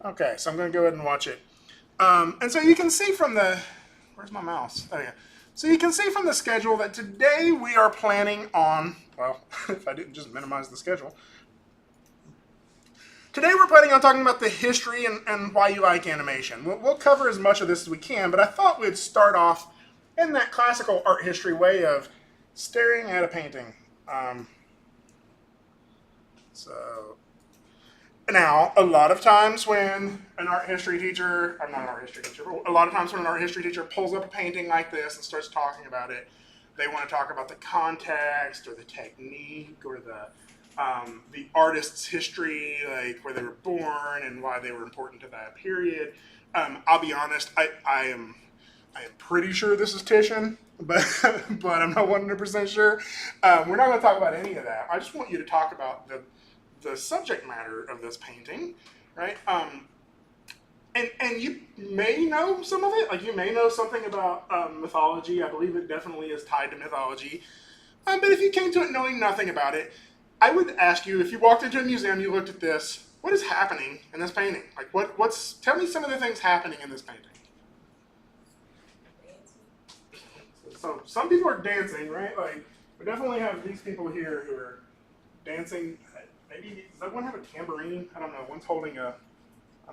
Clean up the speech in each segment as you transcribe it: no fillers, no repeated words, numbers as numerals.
Okay, so I'm going to go ahead and watch it. And so you can see from the... Where's my mouse? Oh, yeah. So you can see from the schedule that today we are planning on... Well, if I didn't just minimize the schedule. Today we're planning on talking about the history and why you like animation. We'll cover as much of this as we can, but I thought we'd start off in that classical art history way of staring at a painting. So now, a lot of times when an art history teacher, I'm not an art history teacher, but a lot of times when an art history teacher pulls up a painting like this and starts talking about it, they want to talk about the context or the technique or the artist's history, like where they were born and why they were important to that period. I'll be honest, I am pretty sure this is Titian, but I'm not 100% sure. We're not going to talk about any of that. I just want you to talk about the subject matter of this painting, right? And you may know some of it. Like you may know something about mythology. I believe it definitely is tied to mythology. But if you came to it knowing nothing about it, I would ask you, if you walked into a museum, you looked at this, what is happening in this painting? Like tell me some of the things happening in this painting. So some people are dancing, right? Like we definitely have these people here who are dancing. Maybe, does that one have a tambourine? I don't know. One's holding a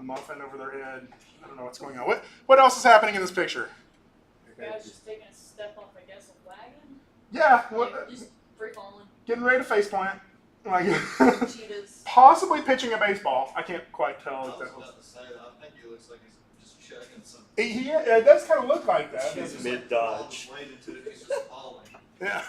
muffin over their head. I don't know what's going on. What else is happening in this picture? The guy's just taking a step off, I guess, a wagon? Yeah. Like, just free falling. Getting ready to faceplant. Like, Cheetahs. possibly pitching a baseball. I can't quite tell. I was about to say, I think he looks like he's just checking some. It does kind of look like that. He's mid-dodge. He's just falling. Yeah.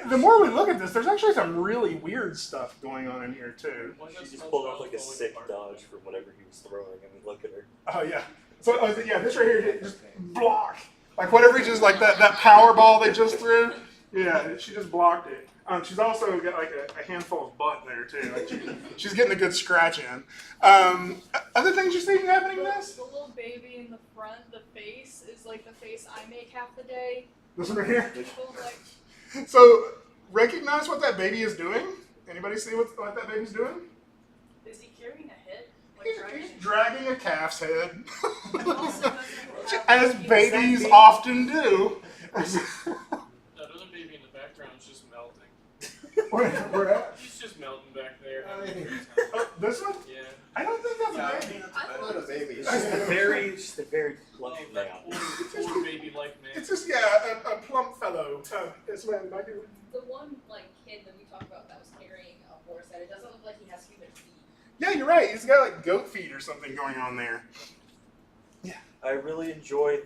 The more we look at this, there's actually some really weird stuff going on in here too. She just pulled off like a sick dodge from whatever he was throwing. I mean, look at her. Oh yeah. So yeah, this right here just block. Like whatever he just like that power ball they just threw. Yeah, she just blocked it. She's also got like a handful of butt there too. Like she's getting a good scratch in. Other things you're seeing happening in this? The little baby in the front, the face is like the face I make half the day. This one right here. People like. So recognize what that baby is doing. Anybody see what that baby's doing? Is he carrying a head? Like He's dragging a calf's head, Also doesn't have as a babies often do. That other baby in the background is just melting. Where at? He's just melting back there. This one? Yeah. I don't think that's a baby. That's not a baby. It's just a very plush Oh, man. that poor baby-like man. It's just a plump fellow. This man, The one kid that we talked about that was carrying a horse head, it doesn't look like he has human feet. Yeah, you're right. He's got like goat feet or something going on there. Yeah. I really enjoy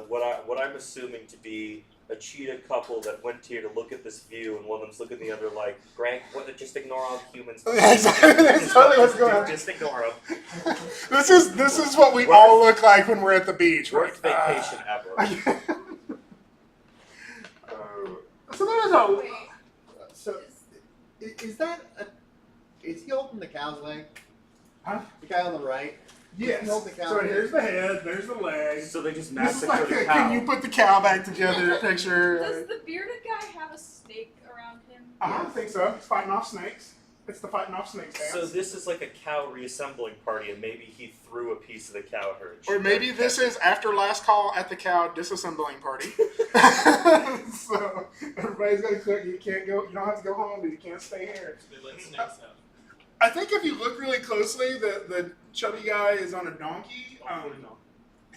what I'm assuming to be a cheetah couple that went here to look at this view, and one of them's looking at the other like, Grant, just ignore all humans. That's totally what's going on. Just ignore them. This is what we all look like when we're at the beach. Worst vacation ever. So there's a. Wait, So, is that is he holding the cow's leg? Huh? The guy on the right? Yes. Hold the cow. So here's the head. There's the leg. So they just This is like massacred a, the cow. can you put the cow back together picture? does the bearded guy have a snake around him? I don't think so. It's fighting off snakes. It's the fighting off snakes dance. So this is like a cow reassembling party, and maybe he threw a piece of the cow herd. Or maybe this is after last call at the cow disassembling party. So everybody's gonna cook. You can't go. You don't have to go home, but you can't stay here. They let snakes out. I think if you look really closely, the chubby guy is on a donkey.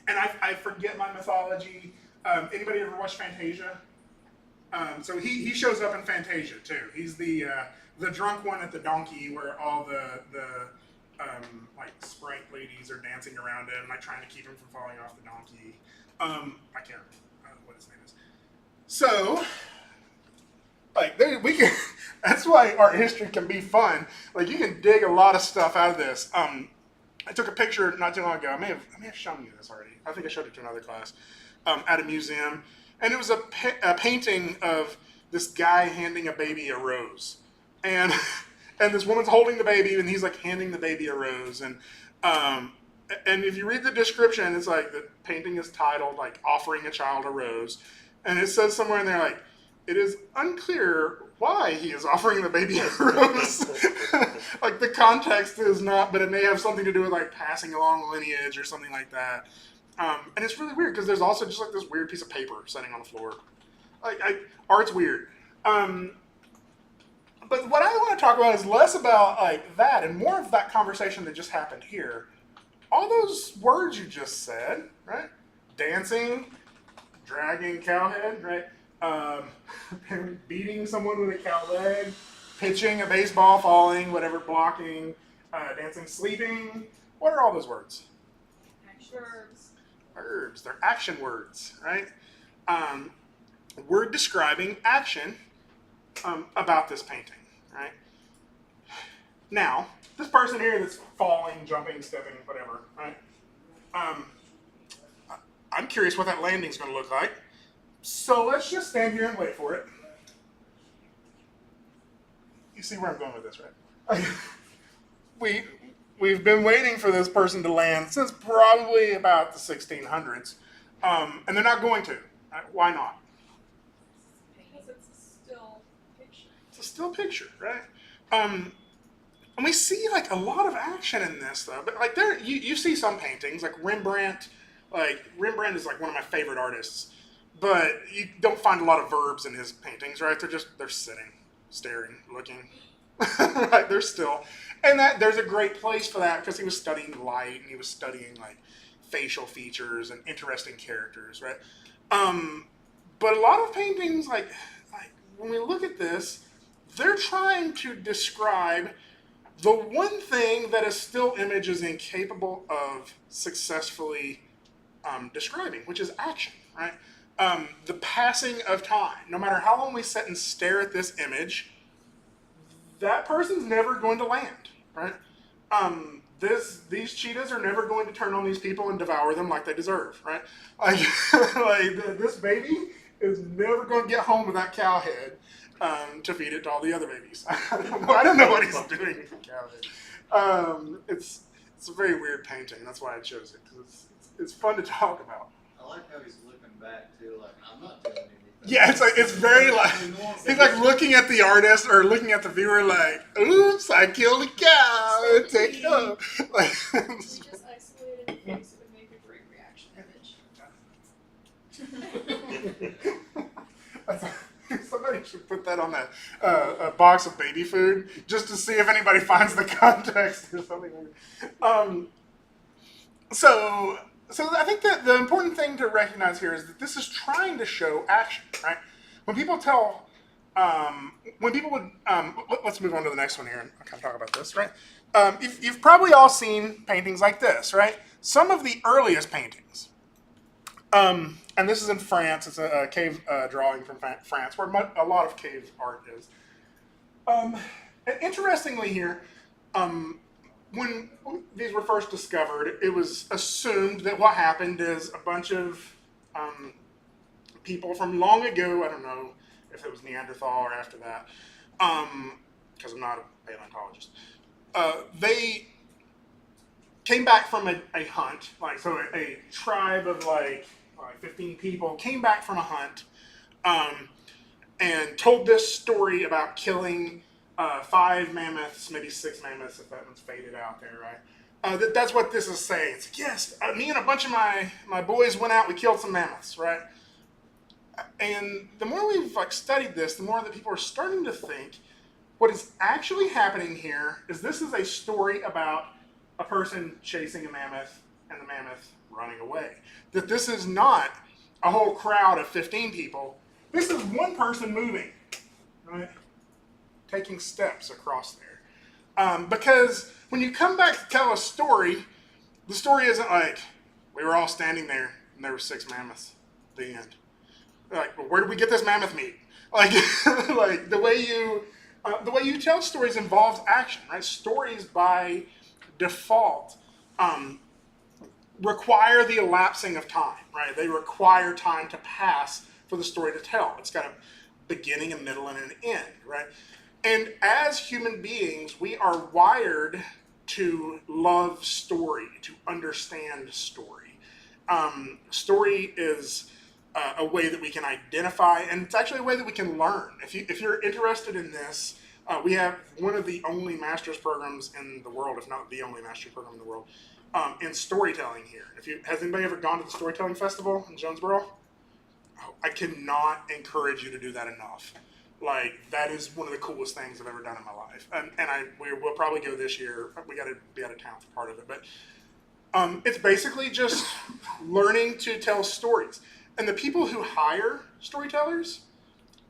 And I forget my mythology. Anybody ever watch Fantasia? So he shows up in Fantasia too. He's the drunk one at the donkey, where all the like sprite ladies are dancing around him, like trying to keep him from falling off the donkey. I can't remember what his name is. So, like we can. That's why art history can be fun. Like you can dig a lot of stuff out of this. I took a picture not too long ago. I may have shown you this already. I think I showed it to another class at a museum, and it was a painting of this guy handing a baby a rose, and this woman's holding the baby, and he's like handing the baby a rose, and if you read the description, it's like the painting is titled like "Offering a Child a Rose," and it says somewhere in there like it is unclear why he is offering the baby a rose. Like the context is not, but it may have something to do with like passing along lineage or something like that. And it's really weird because there's also just like this weird piece of paper sitting on the floor. Art's weird. But what I want to talk about is less about like that and more of that conversation that just happened here. All those words you just said, right? Dancing, dragging cowhead, right? Beating someone with a cow leg, pitching a baseball, falling, whatever, blocking, dancing, sleeping. What are all those words? Verbs. Verbs. They're action words, right? We're describing action about this painting, right? Now, this person here that's falling, jumping, stepping, whatever, right? I'm curious what that landing's going to look like. So let's just stand here and wait for it. You see where I'm going with this, right? We've been waiting for this person to land since probably about the 1600s, and they're not going to. Why not? Because it's a still picture. It's a still picture, right? And we see like a lot of action in this though. But like you see some paintings like Rembrandt. Like Rembrandt is like one of my favorite artists, but you don't find a lot of verbs in his paintings, right? They're sitting, staring, looking. Right? They're still, and that there's a great place for that because he was studying light and he was studying like facial features and interesting characters, right? But a lot of paintings, like when we look at this, they're trying to describe the one thing that a still image is incapable of successfully describing, which is action, right? The passing of time. No matter how long we sit and stare at this image, that person's never going to land, right? These cheetahs are never going to turn on these people and devour them like they deserve, right? This baby is never going to get home with that cow head to feed it to all the other babies. I don't know what he's doing with the cow head. It's a very weird painting. That's why I chose it, because it's fun to talk about. I like how he's looking back too, like I'm not doing anything. Yeah, it's very like he's like looking at the artist or looking at the viewer like, oops, I killed a cow. Take it up. Like, We just isolated the face, it would make a great reaction image. somebody should put that on a box of baby food just to see if anybody finds the context or something. So I think that the important thing to recognize here is that this is trying to show action, right? When people tell, let's move on to the next one here and I'll kind of talk about this, right? You've probably all seen paintings like this, right? Some of the earliest paintings, and this is in France. It's a cave drawing from France, where a lot of cave art is. And interestingly here, when these were first discovered, it was assumed that what happened is a bunch of people from long ago, I don't know if it was Neanderthal or after that, because I'm not a paleontologist, they came back from a hunt, a tribe of like 15 people came back from a hunt and told this story about killing 5 mammoths, maybe 6 mammoths, if that one's faded out there, right? That's what this is saying. It's like, yes, me and a bunch of my boys went out, we killed some mammoths, right? And the more we've studied this, the more that people are starting to think what is actually happening here is this is a story about a person chasing a mammoth and the mammoth running away. That this is not a whole crowd of 15 people. This is one person moving, right? Taking steps across there. Because when you come back to tell a story, the story isn't like, we were all standing there and there were 6 mammoths, the end. Like, well, where did we get this mammoth meat? Like, the way you tell stories involves action, right? Stories by default require the elapsing of time, right? They require time to pass for the story to tell. It's got a beginning, a middle, and an end, right? And as human beings, we are wired to love story, to understand story. Story is a way that we can identify, and it's actually a way that we can learn. If you're interested in this, we have one of the only master's programs in the world, if not the only master's program in the world, in storytelling here. Has anybody ever gone to the Storytelling Festival in Jonesboro? Oh, I cannot encourage you to do that enough. Like, that is one of the coolest things I've ever done in my life. And we'll probably go this year. We got to be out of town for part of it. But it's basically just learning to tell stories. And the people who hire storytellers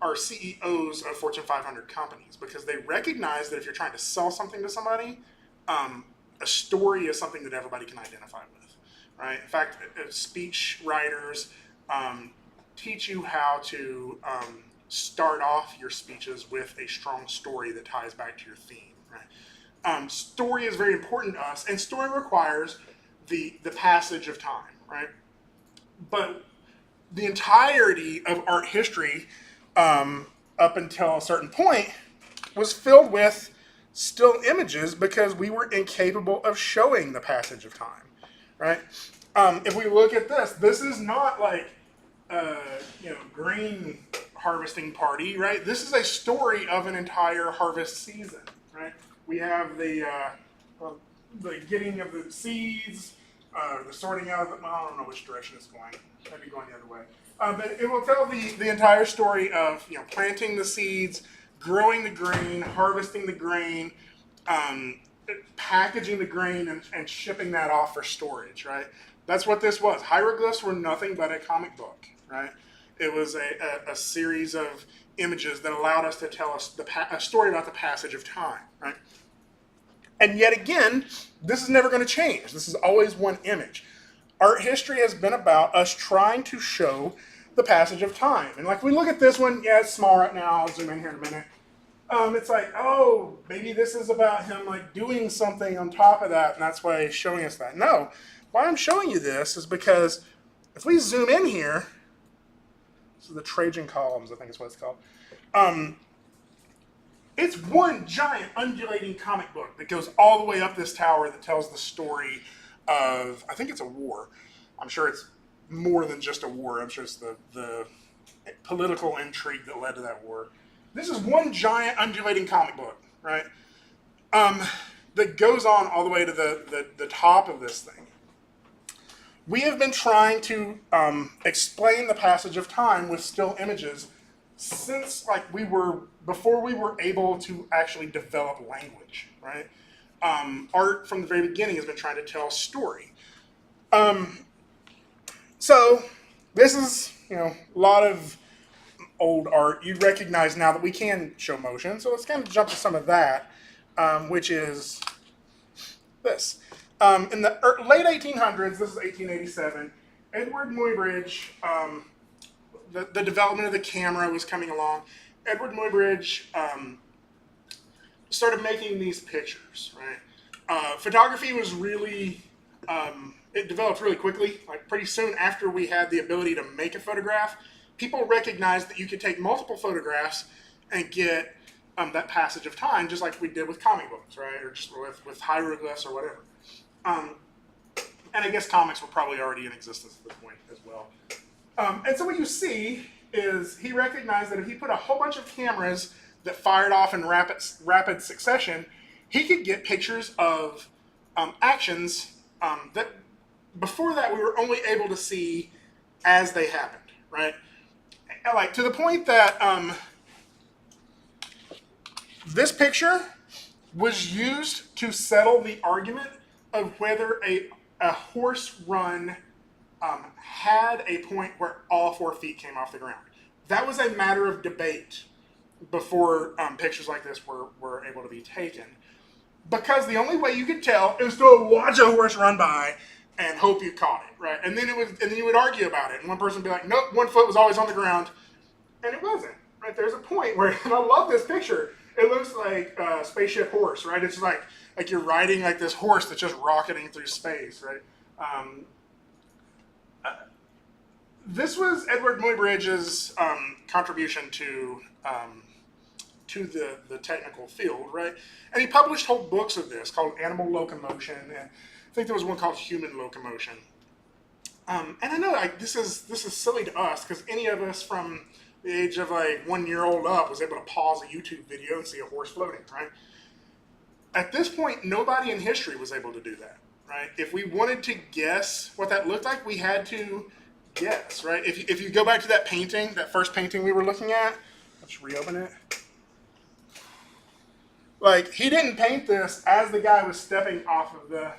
are CEOs of Fortune 500 companies, because they recognize that if you're trying to sell something to somebody, a story is something that everybody can identify with, right? In fact, speech writers teach you how to start off your speeches with a strong story that ties back to your theme, right? Story is very important to us, and story requires the passage of time, right? But the entirety of art history up until a certain point was filled with still images, because we were incapable of showing the passage of time, right? If we look at this is not like grain harvesting party, right? This is a story of an entire harvest season, right? We have the getting of the seeds, the sorting out of it. I don't know which direction it's going. Maybe going the other way. But it will tell the entire story of planting the seeds, growing the grain, harvesting the grain, packaging the grain, and shipping that off for storage, right? That's what this was. Hieroglyphs were nothing but a comic book, right? It was a series of images that allowed us to tell us a story about the passage of time, right? And yet again, this is never going to change. This is always one image. Art history has been about us trying to show the passage of time. And like, we look at this one, yeah, it's small right now. I'll zoom in here in a minute. It's like, oh, maybe this is about him like doing something on top of that, and that's why he's showing us that. No, why I'm showing you this is because if we zoom in here, so the Trajan columns, I think is what it's called. It's one giant undulating comic book that goes all the way up this tower that tells the story of, I think it's a war. I'm sure it's more than just a war. I'm sure it's the political intrigue that led to that war. This is one giant undulating comic book, right? That goes on all the way to the top of this thing. We have been trying to explain the passage of time with still images since before we were able to actually develop language, right? Art from the very beginning has been trying to tell a story. So this is, a lot of old art. You'd recognize now that we can show motion. So let's kind of jump to some of that, which is this. In the late 1800s, this is 1887, Edward Muybridge, the development of the camera was coming along. Edward Muybridge started making these pictures, right? Photography was really, it developed really quickly. Like, pretty soon after we had the ability to make a photograph, people recognized that you could take multiple photographs and get that passage of time, just like we did with comic books, right? Or just with hieroglyphs or whatever. And I guess comics were probably already in existence at this point as well. And so what you see is he recognized that if he put a whole bunch of cameras that fired off in rapid succession, he could get pictures of actions that before that we were only able to see as they happened, right? Like, to the point that this picture was used to settle the argument of whether a horse run had a point where all 4 feet came off the ground. That was a matter of debate before pictures like this were able to be taken. Because the only way you could tell is to watch a horse run by and hope you caught it, right? And then you would argue about it, and one person would be like, nope, 1 foot was always on the ground, and it wasn't, right? There's a point where, and I love this picture, it looks like a spaceship horse, right? It's like you're riding like this horse that's just rocketing through space, right? This was Edward Muybridge's contribution to the technical field, right? And he published whole books of this called Animal Locomotion, and I think there was one called Human Locomotion. And I know like this is silly to us because any of us from the age of like 1 year old up was able to pause a YouTube video and see a horse floating, right? At this point, nobody in history was able to do that, right? If we wanted to guess what that looked like, we had to guess, right? If you go back to that painting, that first painting we were looking at, let's reopen it. Like, he didn't paint this as the guy was stepping off of the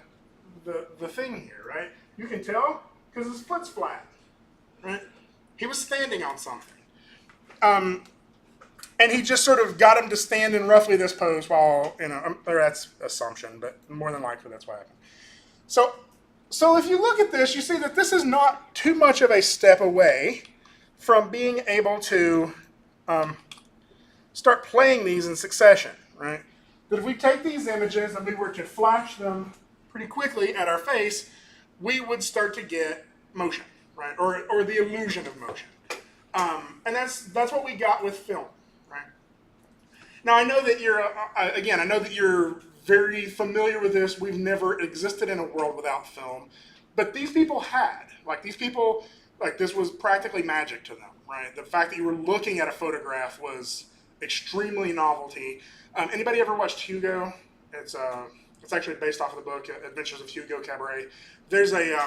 thing here, right? You can tell because his foot's flat, right? He was standing on something. And he just sort of got him to stand in roughly this pose while, or that's assumption, but more than likely that's what happened. So if you look at this, you see that this is not too much of a step away from being able to start playing these in succession, right? That if we take these images and we were to flash them pretty quickly at our face, we would start to get motion, right? Or the illusion of motion. And that's what we got with film, right? Now I know that you're very familiar with this. We've never existed in a world without film, but these people had, this was practically magic to them, right? The fact that you were looking at a photograph was extremely novelty. Anybody ever watched Hugo? It's actually based off of the book Adventures of Hugo Cabaret. There's a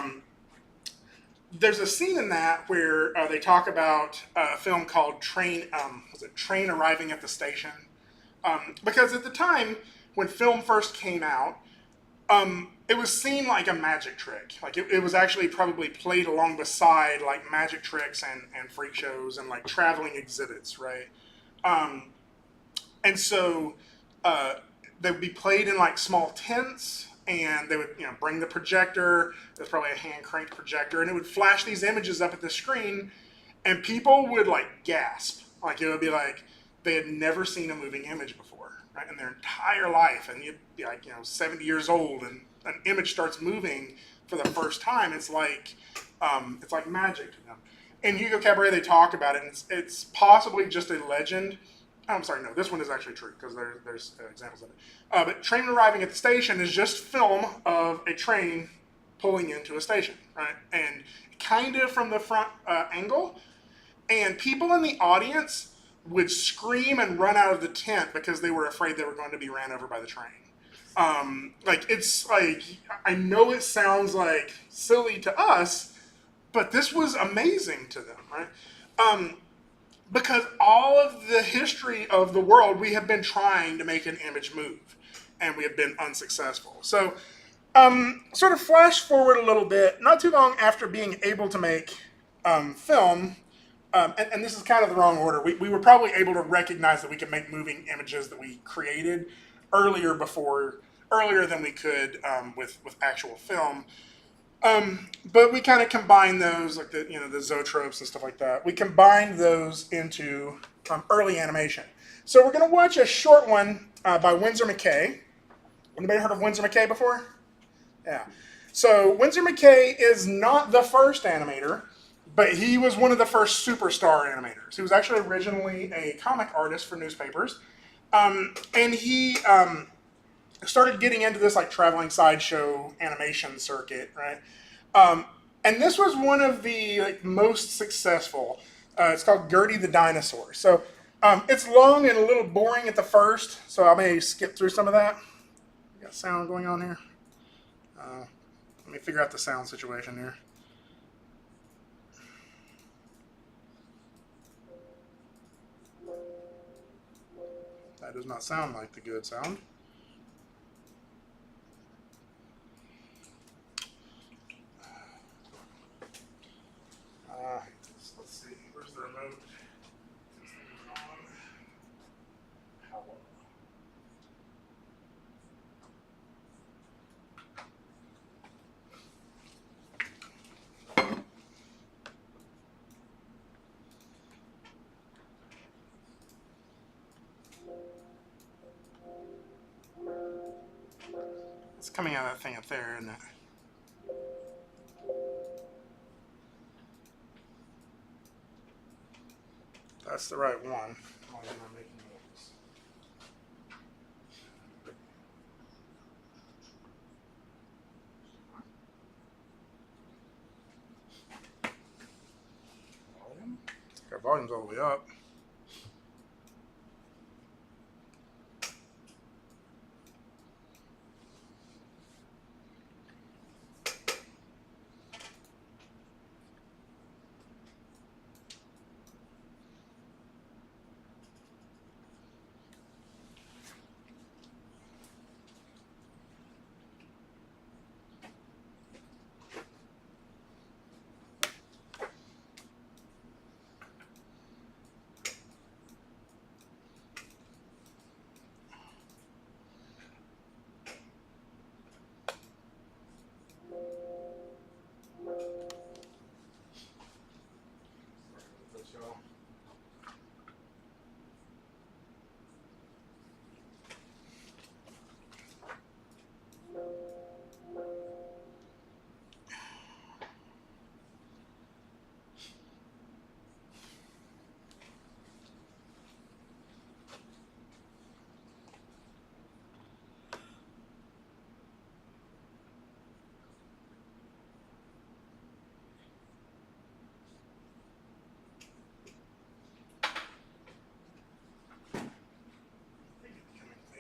scene in that where they talk about a film called Train Arriving at the Station? Because at the time when film first came out, it was seen like a magic trick. Like it was actually probably played along beside like magic tricks and freak shows and like traveling exhibits, right? And so they would be played in like small tents, and they would bring the projector. There's probably a hand cranked projector, and it would flash these images up at the screen, and people would like gasp. Like it would be like they had never seen a moving image before, right, in their entire life, and you'd be like 70 years old, and an image starts moving for the first time. It's like magic to them. In Hugo Cabaret, they talk about it, and it's possibly just a legend. I'm sorry, no, this one is actually true because there's examples of it. But Train Arriving at the Station is just film of a train pulling into a station, right? And kind of from the front angle. And people in the audience would scream and run out of the tent because they were afraid they were going to be ran over by the train. I know it sounds like silly to us, but this was amazing to them, right? Because all of the history of the world, we have been trying to make an image move, and we have been unsuccessful. So, sort of flash forward a little bit, not too long after being able to make film, and this is kind of the wrong order. We were probably able to recognize that we could make moving images that we created earlier than we could with actual film. But we kind of combine those, like the zoetropes and stuff like that. We combined those into early animation. So we're going to watch a short one by Winsor McCay. Anybody heard of Winsor McCay before? Yeah. So Winsor McCay is not the first animator, but he was one of the first superstar animators. He was actually originally a comic artist for newspapers, and he started getting into this like traveling sideshow animation circuit, right? And this was one of the most successful. It's called Gertie the Dinosaur. So it's long and a little boring at the first, so I may skip through some of that. Got sound going on here. Let me figure out the sound situation here. That does not sound like the good sound. Let's see, where's the remote? It's coming out of that thing up there, isn't it? That's the right one. Why am I making noise? volume's all the way up.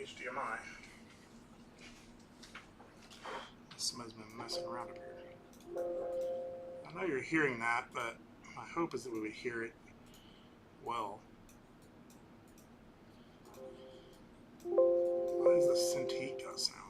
HDMI. Somebody's been messing around up here. I know you're hearing that, but my hope is that we would hear it well. Why is the Cintiq got sound?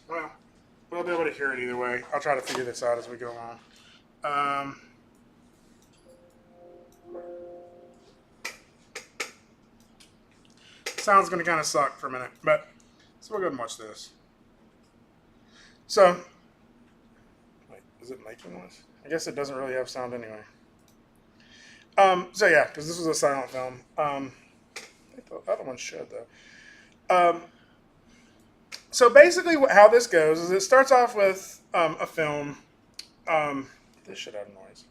Well, we'll be able to hear it either way. I'll try to figure this out as we go on. Sound's going to kind of suck for a minute, but so we'll go ahead and watch this. So, wait, is it making noise? I guess it doesn't really have sound anyway. So yeah, because this was a silent film. I think the other one should though. So basically, how this goes is it starts off with a film. This should have noise.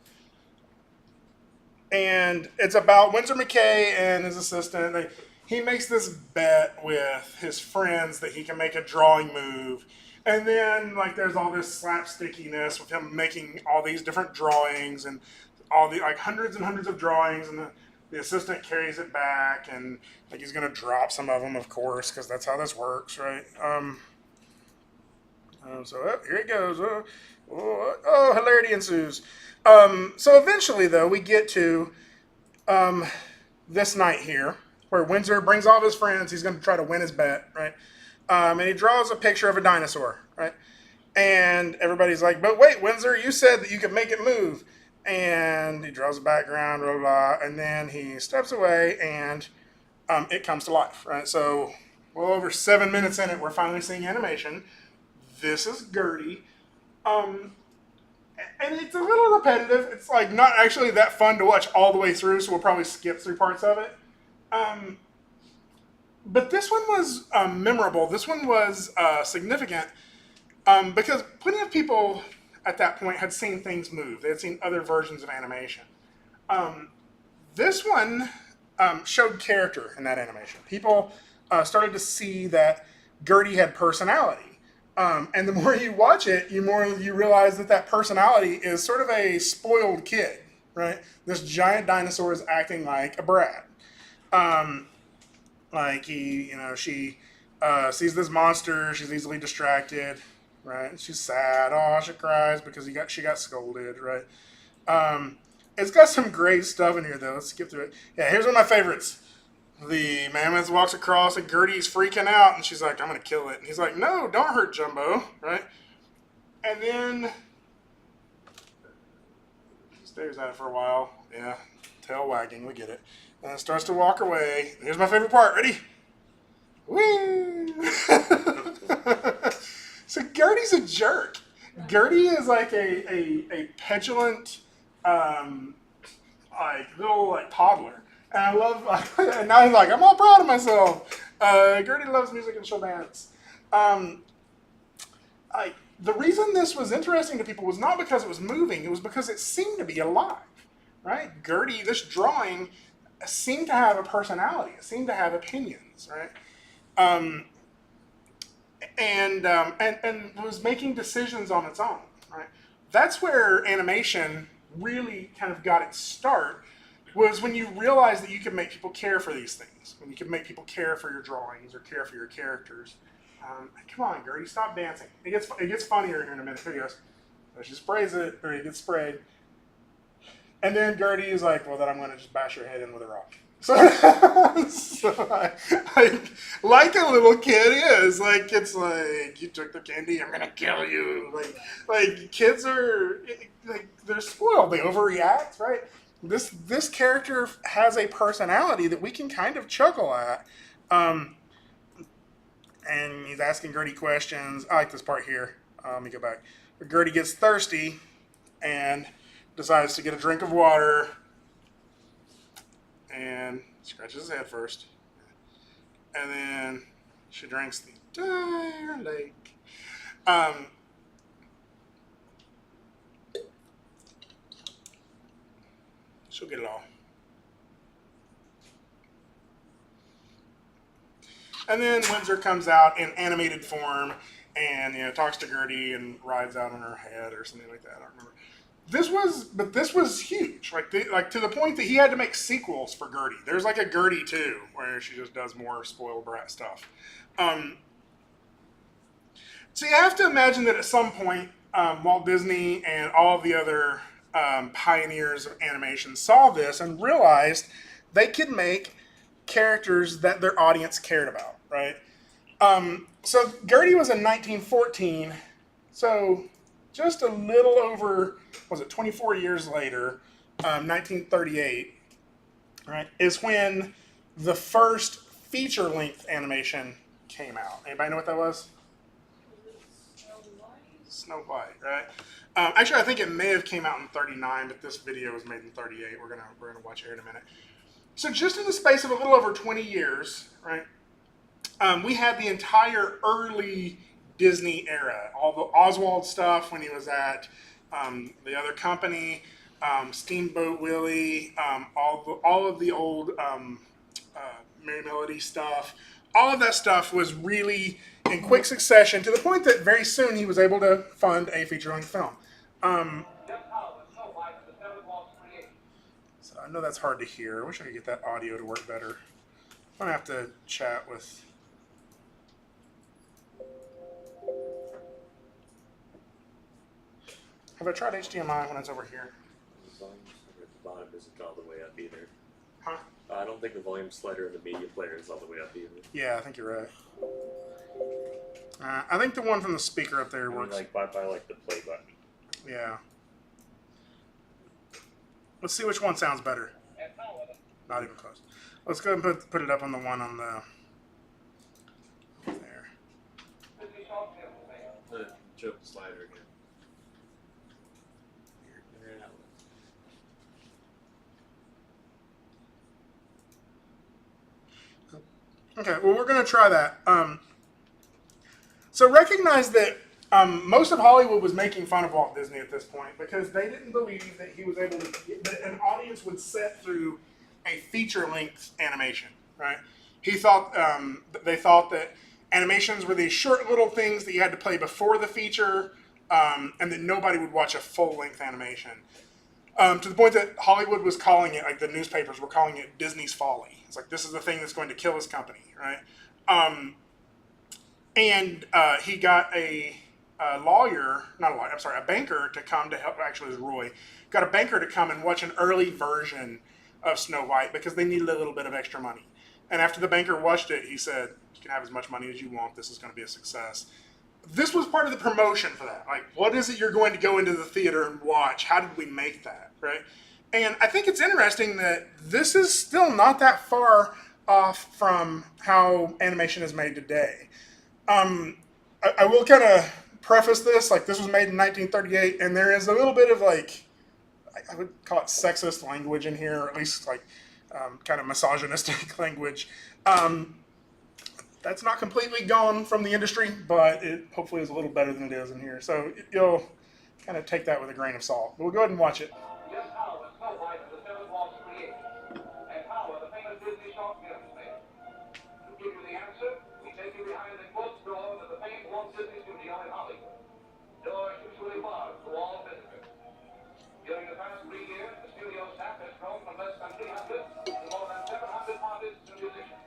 And it's about Winsor McKay and his assistant. He makes this bet with his friends that he can make a drawing move. And then, like, there's all this slapstickiness with him making all these different drawings and all the, like, hundreds and hundreds of drawings. And the assistant carries it back, and, like, he's going to drop some of them, of course, because that's how this works, right? So here it goes. Oh, hilarity ensues. So eventually, though, we get to this night here, where Windsor brings all of his friends. He's going to try to win his bet, right? And he draws a picture of a dinosaur, right? And everybody's like, but wait, Windsor, you said that you could make it move. And he draws a background, blah, blah, blah. And then he steps away, and it comes to life, right? So well over 7 minutes in it, we're finally seeing animation. This is Gertie. And it's a little repetitive. It's like not actually that fun to watch all the way through, so we'll probably skip through parts of it. But this one was memorable. This one was significant because plenty of people at that point had seen things move. They had seen other versions of animation. This one showed character in that animation. People started to see that Gertie had personality. And the more you watch it, the more you realize that personality is sort of a spoiled kid, right? This giant dinosaur is acting like a brat. Like she sees this monster. She's easily distracted, right? She's sad. Oh, she cries because she got scolded, right? It's got some great stuff in here though. Let's skip through it. Yeah, here's one of my favorites. The mammoth walks across and Gertie's freaking out and she's like, I'm gonna kill it. And he's like, no, don't hurt Jumbo, right? And then he stares at it for a while. Yeah, tail wagging, we get it. And it starts to walk away. Here's my favorite part. Ready? Woo! So Gertie's a jerk. Gertie is like a petulant, like little like toddler, and I love. And now he's like, I'm all proud of myself. Gertie loves music and she'll dance. The reason this was interesting to people was not because it was moving; it was because it seemed to be alive, right? Gertie, this drawing seemed to have a personality. It seemed to have opinions, right? And was making decisions on its own, right? That's where animation really kind of got its start, was when you realized that you could make people care for these things, when you could make people care for your drawings or care for your characters. Come on, Gertie, stop dancing. It gets funnier here in a minute. Here he goes. So she sprays it, or he gets sprayed. And then Gertie is like, well, then I'm going to just bash your head in with a rock. So like a little kid is, like, it's like, you took the candy, I'm going to kill you. Like kids are, like, they're spoiled. They overreact, right? This character has a personality that we can kind of chuckle at. And he's asking Gertie questions. I like this part here. Let me go back. Gertie gets thirsty and decides to get a drink of water and scratches his head first. And then she drinks the entire lake. She'll get it all. And then Windsor comes out in animated form and talks to Gertie and rides out on her head or something like that. I don't remember. This was huge, like to the point that he had to make sequels for Gertie. There's like a Gertie 2 where she just does more spoiled brat stuff. So you have to imagine that at some point, Walt Disney and all of the other pioneers of animation saw this and realized they could make characters that their audience cared about, right? So Gertie was in 1914, so just a little over, 24 years later, 1938, right, is when the first feature-length animation came out. Anybody know what that was? Snow White, right? Actually, I think it may have came out in 39, but this video was made in 38. We're gonna watch it here in a minute. So just in the space of a little over 20 years, right, we had the entire early Disney era, all the Oswald stuff when he was at the other company, Steamboat Willie, all of the old Merry Melody stuff. All of that stuff was really in quick succession, to the point that very soon he was able to fund a feature-length film. So I know that's hard to hear. I wish I could get that audio to work better. I'm going to have to chat with... Have I tried HDMI when it's over here? The volume slider at the bottom isn't all the way up either. Huh? I don't think the volume slider in the media player is all the way up either. Yeah, I think you're right. I think the one from the speaker up there works. Like by like the play button. Yeah. Let's see which one sounds better. Not even close. Let's go ahead and put it up on the one on the... there. Choke the slider again. Okay, well, we're going to try that. So recognize that most of Hollywood was making fun of Walt Disney at this point because they didn't believe that he was able to, that an audience would sit through a feature-length animation, right? They thought that animations were these short little things that you had to play before the feature, and that nobody would watch a full-length animation. To the point that Hollywood was calling it, like the newspapers were calling it Disney's folly. It's like, this is the thing that's going to kill his company, right? He got a banker to come to help, actually it was Roy, got a banker to come and watch an early version of Snow White because they needed a little bit of extra money. And after the banker watched it, he said, you can have as much money as you want, this is going to be a success. This was part of the promotion for that. Like, what is it you're going to go into the theater and watch? How did we make that, right? And I think it's interesting that this is still not that far off from how animation is made today. I will kind of preface this, like this was made in 1938, and there is a little bit of like, I would call it sexist language in here, or at least like kind of misogynistic language. That's not completely gone from the industry, but it hopefully is a little better than it is in here. So you'll kind of take that with a grain of salt. But we'll go ahead and watch it. Just how was Snow White and the Seven Dwarfs created? And how were the famous Disney short films made? To give you the answer, we take you behind the closed doors of the famed Walt Disney studio in Hollywood. Doors usually barred to all visitors. During the past 3 years, the studio staff has grown from less than 300 to more than 700 artists and musicians.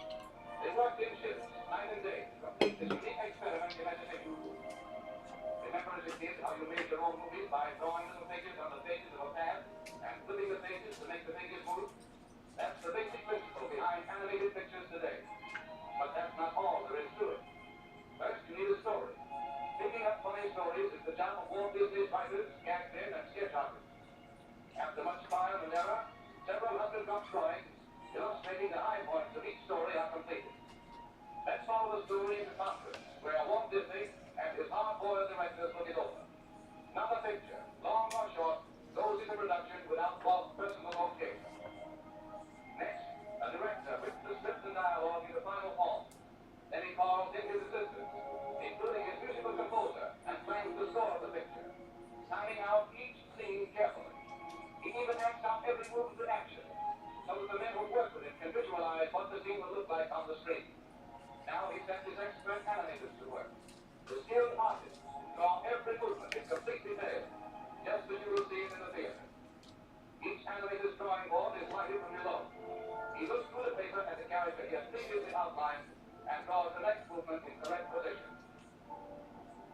They worked in shifts, night and day, to complete this unique experiment in entertainment. Remember as a kid how you made your own movies by drawing little figures on the pages of a pad and flipping the pages to make the figures move? That's the basic principle behind animated pictures today. But that's not all there is to it. First, you need a story. Picking up funny stories is the job of Walt Disney's writers, gag-men, and sketch artists. After much trial and error, several hundred rough drawings illustrating the high points of each story are completed. Let's follow the story into Congress, where Walt Disney and his hard-boiled directors look it over. Not a picture, long or short, goes into production without Walt's personal okay. Next, a director puts the script and dialogue into final form. Then he calls in his assistants, including his musical composer, and plans the score of the picture, timing out each scene carefully. He even acts out every move into action, so that the men who work with him can visualize what the scene will look like on the screen. Now he sends his expert animators to work. The skilled artists draw every movement in complete detail, just as you will see it in the theater. Each animator's drawing board is lighted from below. He looks through the paper at the character he has previously outlined and draws the next movement in correct position.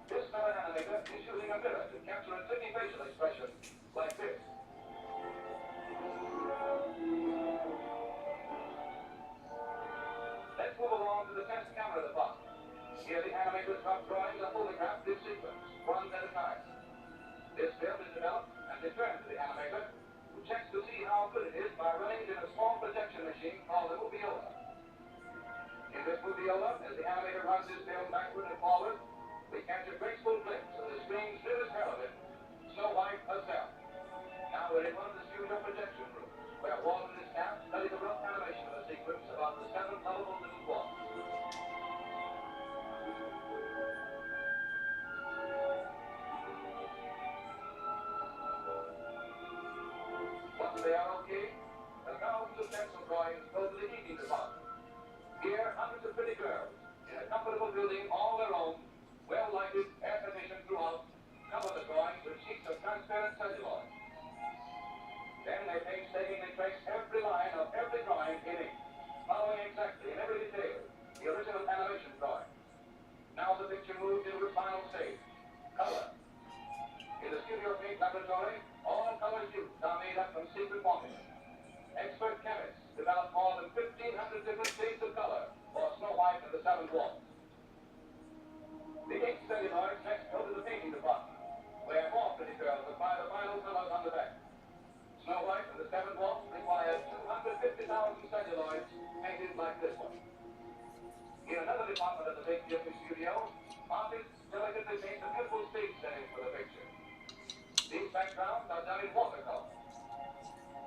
This fellow animator is using a mirror to capture a tricky facial expression like this. Let's move along to the test camera department. Here the animator's rough drawings are photographed in sequence, one at a time. This film is developed and returned to the animator, who checks to see how good it is by running it in a small projection machine called the moviola. In this moviola, as the animator runs his film backward and forward, we capture graceful glimpses of the screen's vividest heroine, Snow White herself. Now we're in one of the studio projection rooms, where Walt and his staff study the rough animation of the sequence about the 7 lovable little dwarfs. Once they are okay, the thousands of pencil drawings go to the heating department. Here, hundreds of pretty girls, in a comfortable building all their own, well-lighted, air-conditioned throughout, cover the drawings with sheets of transparent celluloid. Then they painstakingly trace every line of every drawing in ink, following exactly in every detail the original animation drawing. Now the picture moves into its final stage, color. In the studio paint laboratory, all color shoots are made up from secret formulas. Expert chemists develop more than 1,500 different shades of color for Snow White and the Seven Dwarfs. The ink celluloids next go to the painting department, where more pretty girls apply the final colors on the back. Snow White and the Seven Dwarfs require 250,000 celluloids painted like this one. In another department of the big Disney studio, artists delicately paint the beautiful stage settings for the picture. These backgrounds are done in watercolor.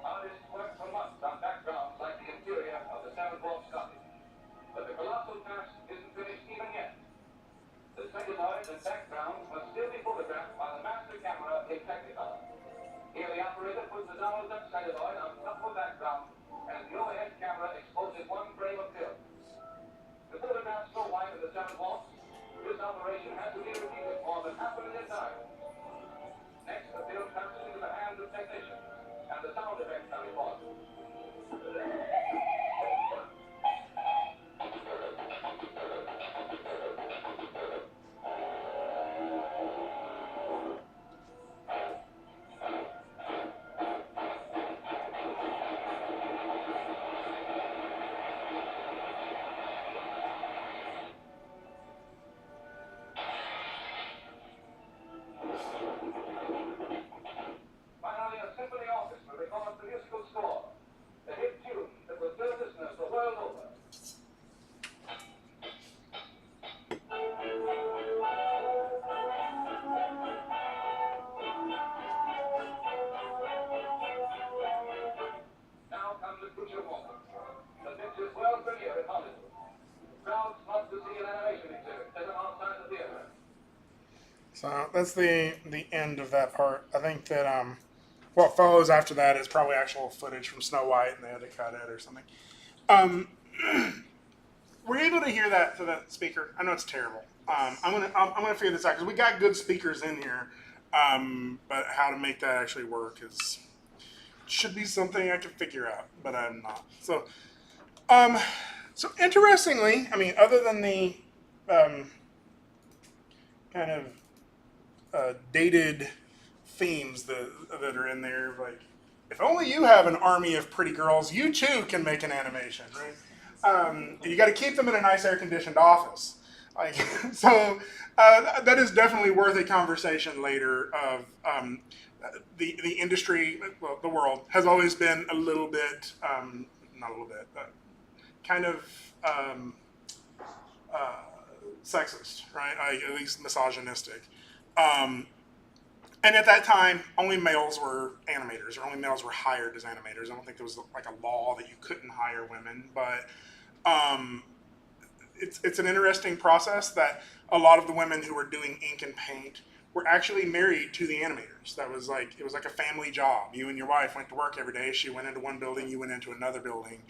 Artists work for months on backgrounds like the interior of the Seven Dwarfs cottage. But the colossal task isn't finished even yet. The celluloids and backgrounds must still be photographed by the master camera in Technicolor. Here the operator puts the Donald Duck celluloid on top of a background, and the overhead camera exposes one frame of film. To photograph Snow White and the Seven Dwarfs, this operation has to be repeated more than 500,000 times. Next, the film passes into the hands of technicians, and the sound effects are recorded. Finally, a symphony orchestra records the musical score So that's the end of that part. I think that what follows after that is probably actual footage from Snow White, and they had to cut it or something. Um, were you able to hear that through that speaker? I know it's terrible. I'm gonna figure this out because we got good speakers in here, but how to make that actually work should be something I can figure out, but I'm not. So interestingly, I mean, other than the kind of dated themes that are in there, like if only you have an army of pretty girls, you too can make an animation, right? You got to keep them in a nice air-conditioned office. Like, so that is definitely worth a conversation later. Of the industry, well, the world has always been a little bit, not a little bit, kind of sexist, right? At least misogynistic. And at that time, only males were animators, or only males were hired as animators. I don't think there was like a law that you couldn't hire women, but it's an interesting process that a lot of the women who were doing ink and paint were actually married to the animators. It was like a family job. You and your wife went to work every day. She went into one building, you went into another building.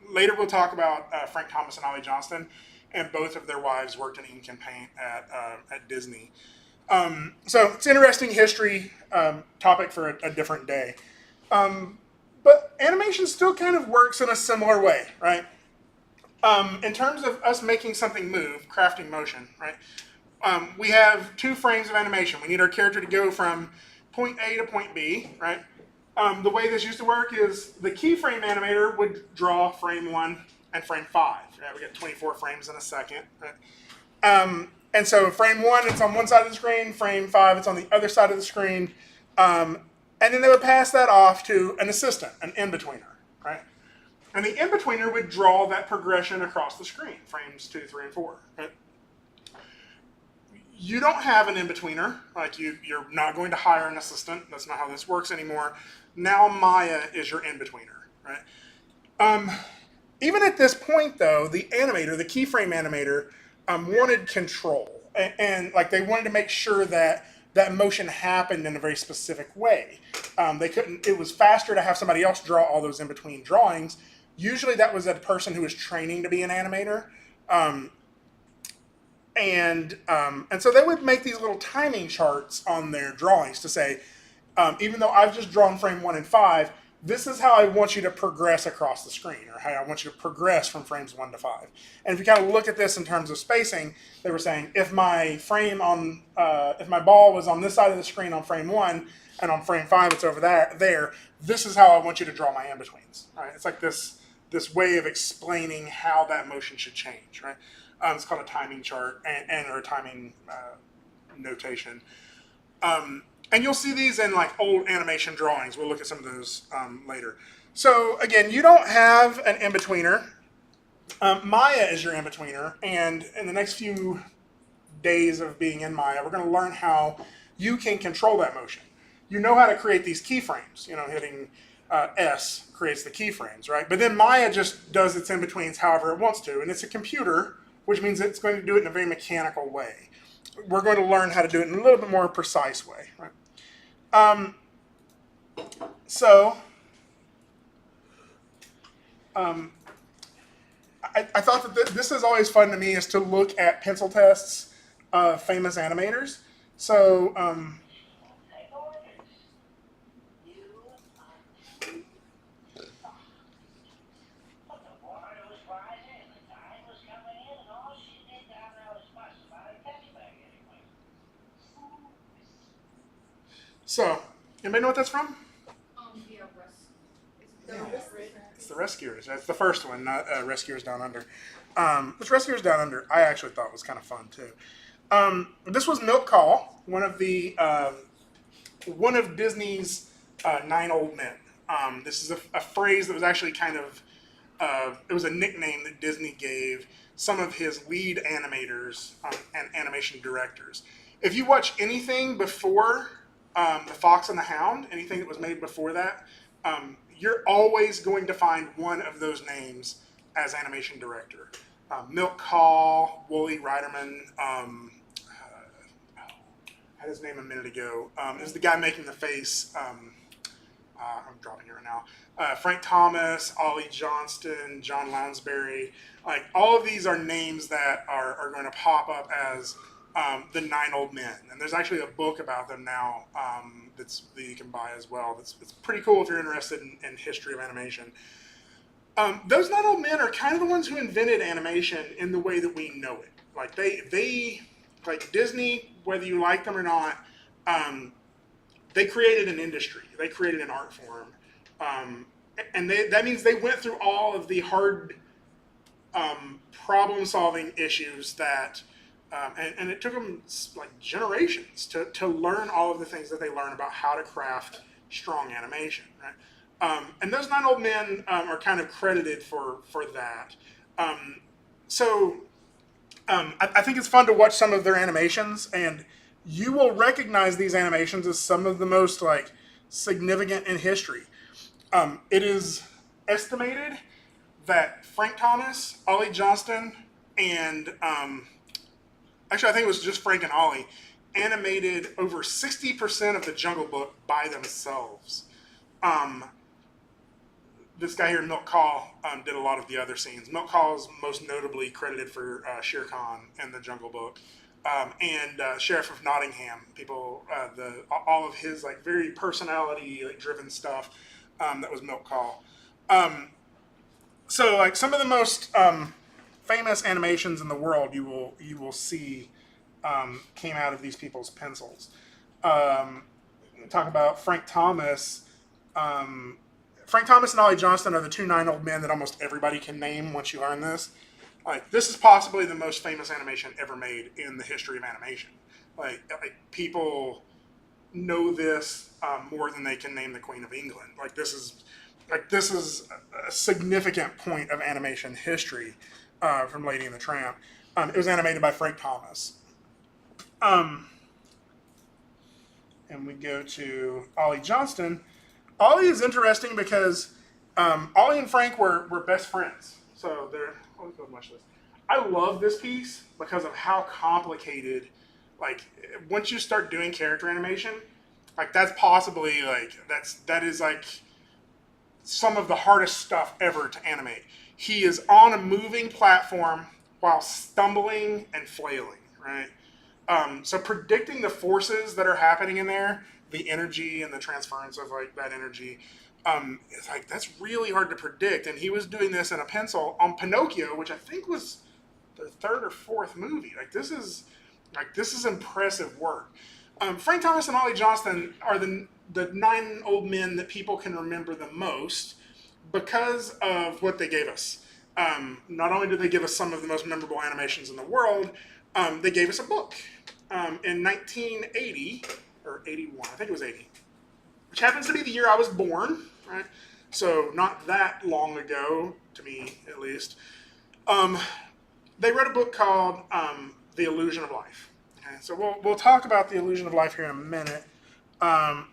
Later we'll talk about Frank Thomas and Ollie Johnston, and both of their wives worked in ink and paint at Disney. So it's an interesting history topic for a different day. But animation still kind of works in a similar way, right? In terms of us making something move, crafting motion, right? We have 2 frames of animation. We need our character to go from point A to point B, right? The way this used to work is the keyframe animator would draw frame 1 and frame 5. Right? We got 24 frames in a second, right? And so frame 1, it's on one side of the screen. Frame 5, it's on the other side of the screen. And then they would pass that off to an assistant, an in-betweener, right? And the in-betweener would draw that progression across the screen, frames 2, 3, and 4. Right? You don't have an in-betweener. Like you're not going to hire an assistant. That's not how this works anymore. Now Maya is your in-betweener, right? Even at this point, though, the animator, the keyframe animator, wanted control, and like they wanted to make sure that that motion happened in a very specific way. They couldn't. It was faster to have somebody else draw all those in-between drawings. Usually, that was a person who was training to be an animator, and so they would make these little timing charts on their drawings to say, even though I've just drawn frame 1 and 5. This is how I want you to progress across the screen, or how I want you to progress from frames 1 to 5. And if you kind of look at this in terms of spacing, they were saying if my if my ball was on this side of the screen on frame 1, and on frame 5 it's over there, this is how I want you to draw my in-betweens. Right? It's like this way of explaining how that motion should change. Right? It's called a timing chart or a timing notation. And you'll see these in like old animation drawings. We'll look at some of those later. So again, you don't have an in-betweener. Maya is your in-betweener, and in the next few days of being in Maya, we're going to learn how you can control that motion. You know how to create these keyframes. You know, hitting S creates the keyframes, right? But then Maya just does its in-betweens however it wants to, and it's a computer, which means it's going to do it in a very mechanical way. We're going to learn how to do it in a little bit more precise way, right? I thought that this is always fun to me, is to look at pencil tests of famous animators. So, anybody know what that's from? Yeah, It's the Rescuers. That's the first one, not Rescuers Down Under. Which Rescuers Down Under I actually thought was kind of fun too. This was Milk Call, one of Disney's 9 old men. This is a phrase that was actually kind of it was a nickname that Disney gave some of his lead animators and animation directors. If you watch anything before The Fox and the Hound, anything that was made before that, you're always going to find one of those names as animation director. Milk Call, Wooly Riderman, had his name a minute ago. Is the guy making the face. I'm dropping it right now. Frank Thomas, Ollie Johnston, John Lounsbury. Like, all of these are names that are going to pop up as the 9 Old Men. And there's actually a book about them now that you can buy as well. It's pretty cool if you're interested in history of animation. Those 9 Old Men are kind of the ones who invented animation in the way that we know it. Like, they like Disney, whether you like them or not, they created an industry. They created an art form. And that means they went through all of the hard problem-solving issues that, and it took them like generations to learn all of the things that they learned about how to craft strong animation, right? And those 9 Old Men are kind of credited for that. I think it's fun to watch some of their animations, and you will recognize these animations as some of the most like significant in history. It is estimated that Frank Thomas, Ollie Johnston, and actually I think it was just Frank and Ollie, animated over 60% of the Jungle Book by themselves. This guy here, Milk Call, did a lot of the other scenes. Milk Call is most notably credited for Shere Khan in the Jungle Book. And Sheriff of Nottingham, all of his like very personality like driven stuff, that was Milk Call. So like some of the most famous animations in the world you will see came out of these people's pencils. Talk about Frank Thomas. Frank Thomas and Ollie Johnston are the 2 9 Old Men that almost everybody can name once you learn this. Like, this is possibly the most famous animation ever made in the history of animation. Like people know this more than they can name the Queen of England. This is a significant point of animation history from Lady and the Tramp. It was animated by Frank Thomas. And we go to Ollie Johnston. Ollie is interesting because Ollie and Frank were best friends. So they're. Let's go much this. I love this piece because of how complicated. Like, once you start doing character animation, like that is like some of the hardest stuff ever to animate. He is on a moving platform while stumbling and flailing, right? So predicting the forces that are happening in there, the energy and the transference of like that energy, it's like that's really hard to predict. And he was doing this in a pencil on Pinocchio, which I think was their 3rd or 4th movie. This is impressive work. Frank Thomas and Ollie Johnston are the 9 Old Men that people can remember the most because of what they gave us. Not only did they give us some of the most memorable animations in the world, they gave us a book in 1980 or 81. I think it was 80. Which happens to be the year I was born, right? So not that long ago, to me at least. They wrote a book called The Illusion of Life. Okay, so we'll talk about The Illusion of Life here in a minute. Actually,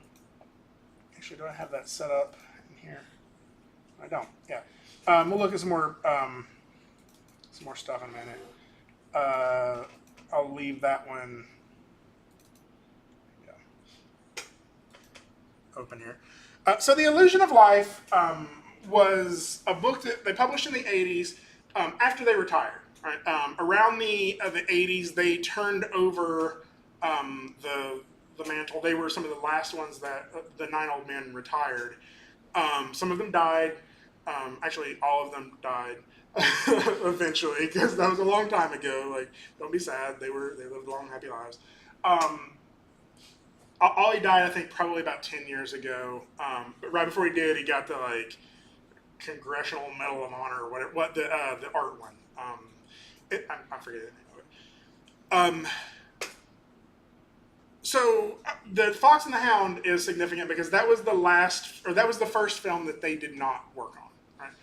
do I have that set up in here? I don't. Yeah. We'll look at some more stuff in a minute. I'll leave that one. Open here. So The Illusion of Life was a book that they published in the 80s after they retired. Right? Around the 80s, they turned over the mantle. They were some of the last ones that the 9 Old Men retired. Some of them died. Actually, all of them died eventually, because that was a long time ago. Like, don't be sad. They lived long, happy lives. Ollie died, I think, probably about 10 years ago. But right before he did, he got the Congressional Medal of Honor, or whatever, the art one. I forget the name of it. So the Fox and the Hound is significant because that was the first film that they did not work on. Right?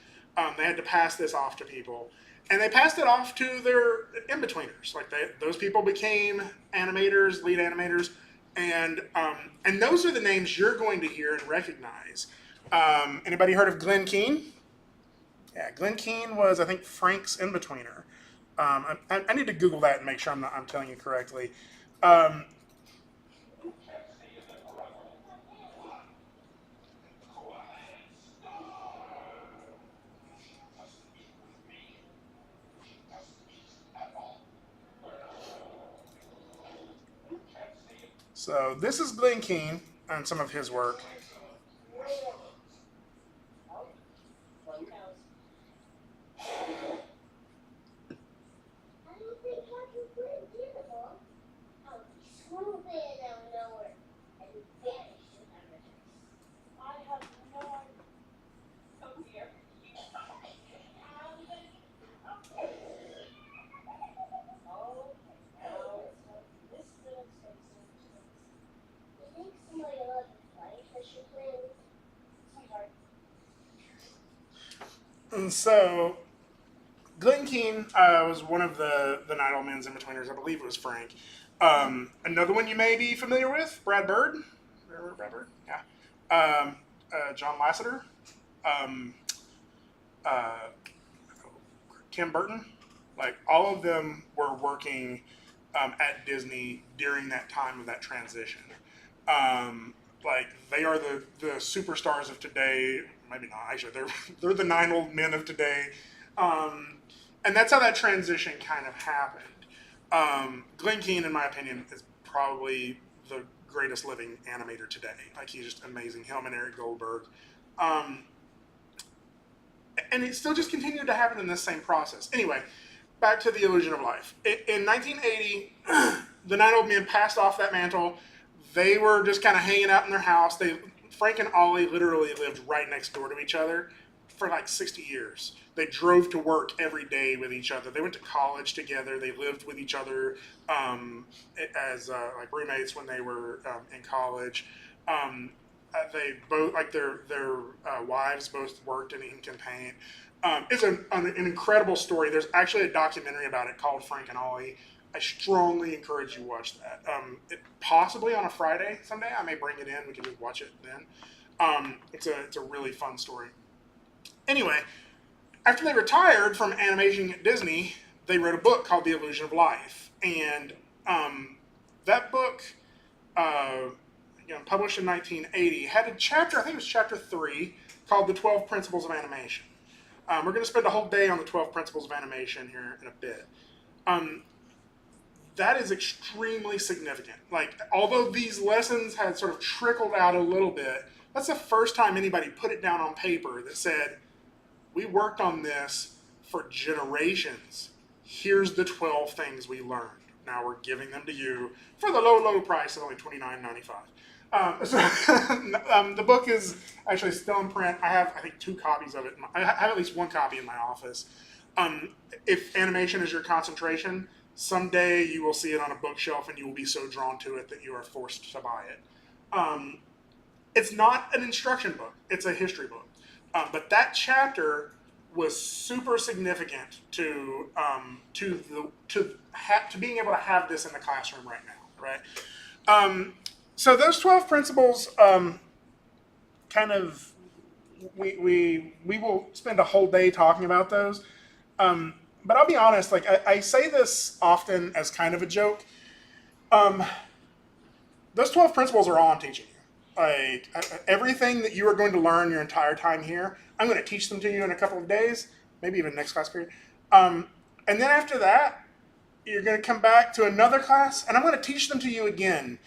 They had to pass this off to people, and they passed it off to their in-betweeners. Like those people became animators, lead animators. And those are the names you're going to hear and recognize. Anybody heard of Glen Keane? Yeah, Glen Keane was, I think, Frank's in-betweener. I need to Google that and make sure I'm telling you correctly. So this is Glen Keane and some of his work. And so Glen Keane was one of the Night Old Men's in-betweeners. I believe it was Frank. Another one you may be familiar with, Brad Bird. Remember Brad Bird? Yeah. John Lasseter. Uh, Tim Burton. Like, all of them were working at Disney during that time of that transition. Like, they are the superstars of today. Maybe not, actually. They're the 9 old men of today. And that's how that transition kind of happened. Glen Keane, in my opinion, is probably the greatest living animator today. Like, he's just amazing. Him and Eric Goldberg. And it still just continued to happen in this same process. Anyway, back to The Illusion of Life. In 1980, the 9 old men passed off that mantle. They were just kind of hanging out in their house. Frank and Ollie literally lived right next door to each other for like 60 years. They drove to work every day with each other. They went to college together. They lived with each other as like roommates when they were in college. They both, like their wives both worked in ink and paint. It's an incredible story. There's actually a documentary about it called Frank and Ollie. I strongly encourage you to watch that. Possibly on a Friday someday. I may bring it in. We can just watch it then. It's a really fun story. Anyway, after they retired from animation at Disney, they wrote a book called The Illusion of Life. And that book, published in 1980, had a chapter, I think it was chapter 3, called The 12 Principles of Animation. We're going to spend a whole day on the 12 Principles of Animation here in a bit. That is extremely significant. Like, although these lessons had sort of trickled out a little bit, that's the first time anybody put it down on paper that said, we worked on this for generations. Here's the 12 things we learned. Now we're giving them to you for the low, low price of only $29.95. The book is actually still in print. I have, I think, 2 copies of it. I have at least 1 copy in my office. If animation is your concentration, someday you will see it on a bookshelf and you will be so drawn to it that you are forced to buy it. It's not an instruction book. It's a history book. But that chapter was super significant to being able to have this in the classroom right now, right? So those 12 principles, kind of, we will spend a whole day talking about those. But I'll be honest, like I say this often as kind of a joke. Those 12 principles are all I'm teaching you. Like, everything that you are going to learn your entire time here, I'm going to teach them to you in a couple of days, maybe even next class period. And then after that, you're going to come back to another class, and I'm going to teach them to you again.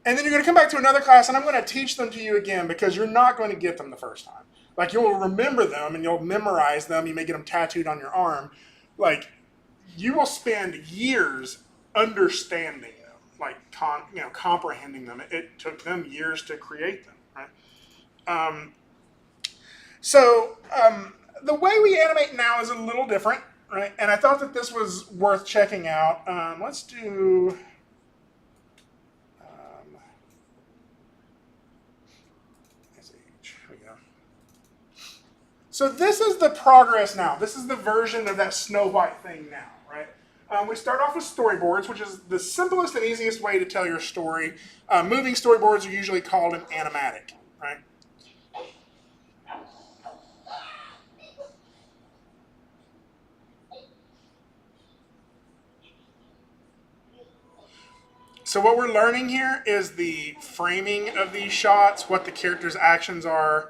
And then you're going to come back to another class, and I'm going to teach them to you again, because you're not going to get them the first time. Like, you'll remember them, and you'll memorize them. You may get them tattooed on your arm. Like, you will spend years understanding them, like, comprehending them. It took them years to create them, right? The way we animate now is a little different, right? And I thought that this was worth checking out. Let's do... here we go. So this is the progress now. This is the version of that Snow White thing now, right? We start off with storyboards, which is the simplest and easiest way to tell your story. Moving storyboards are usually called an animatic, right? So what we're learning here is the framing of these shots, what the character's actions are.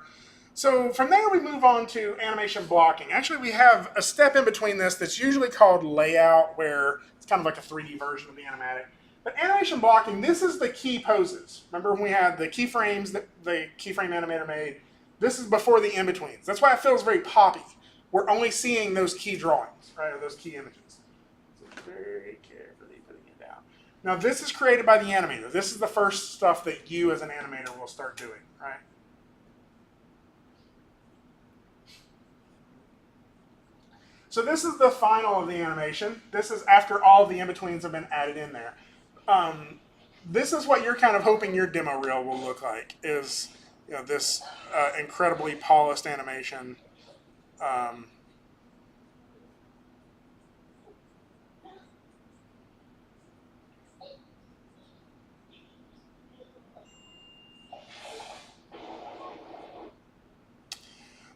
So from there we move on to animation blocking. Actually, we have a step in between this that's usually called layout, where it's kind of like a 3D version of the animatic. But animation blocking, this is the key poses. Remember when we had the keyframes that the keyframe animator made? This is before the in-betweens. That's why it feels very poppy. We're only seeing those key drawings, right, or those key images. So very carefully putting it down. Now this is created by the animator. This is the first stuff that you as an animator will start doing, right? So this is the final of the animation. This is after all of the in-betweens have been added in there. This is what you're kind of hoping your demo reel will look like, is this incredibly polished animation.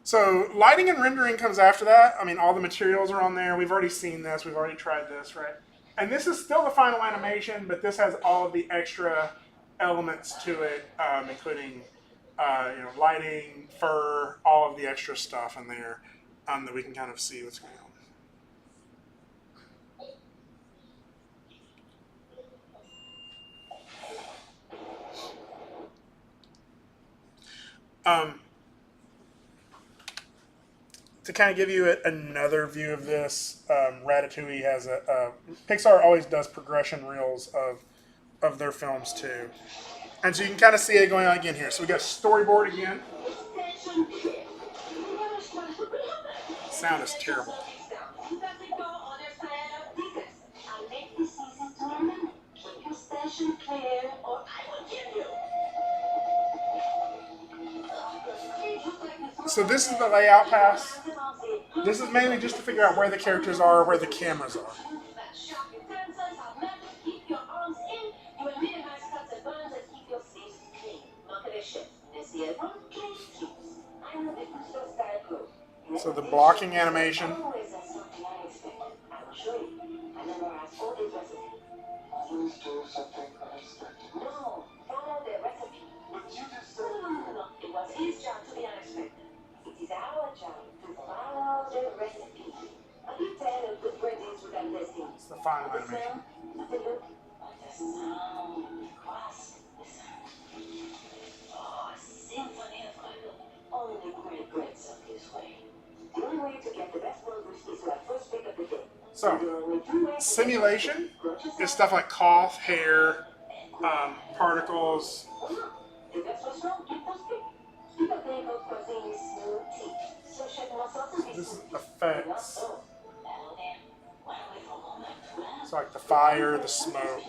So lighting and rendering comes after that. I mean, all the materials are on there. We've already seen this. We've already tried this, right? And this is still the final animation, but this has all of the extra elements to it, including lighting, fur, all of the extra stuff in there that we can kind of see what's going on. To kind of give you another view of this, Ratatouille has Pixar always does progression reels of their films too. And so you can kind of see it going on again here. So we got storyboard again. Sound is terrible. So this is the layout pass. This is mainly just to figure out where the characters are, where the cameras are. So the blocking animation. It's the final animation. So, simulation is stuff like cough, hair, particles. This is effects. It's like the fire, the smoke.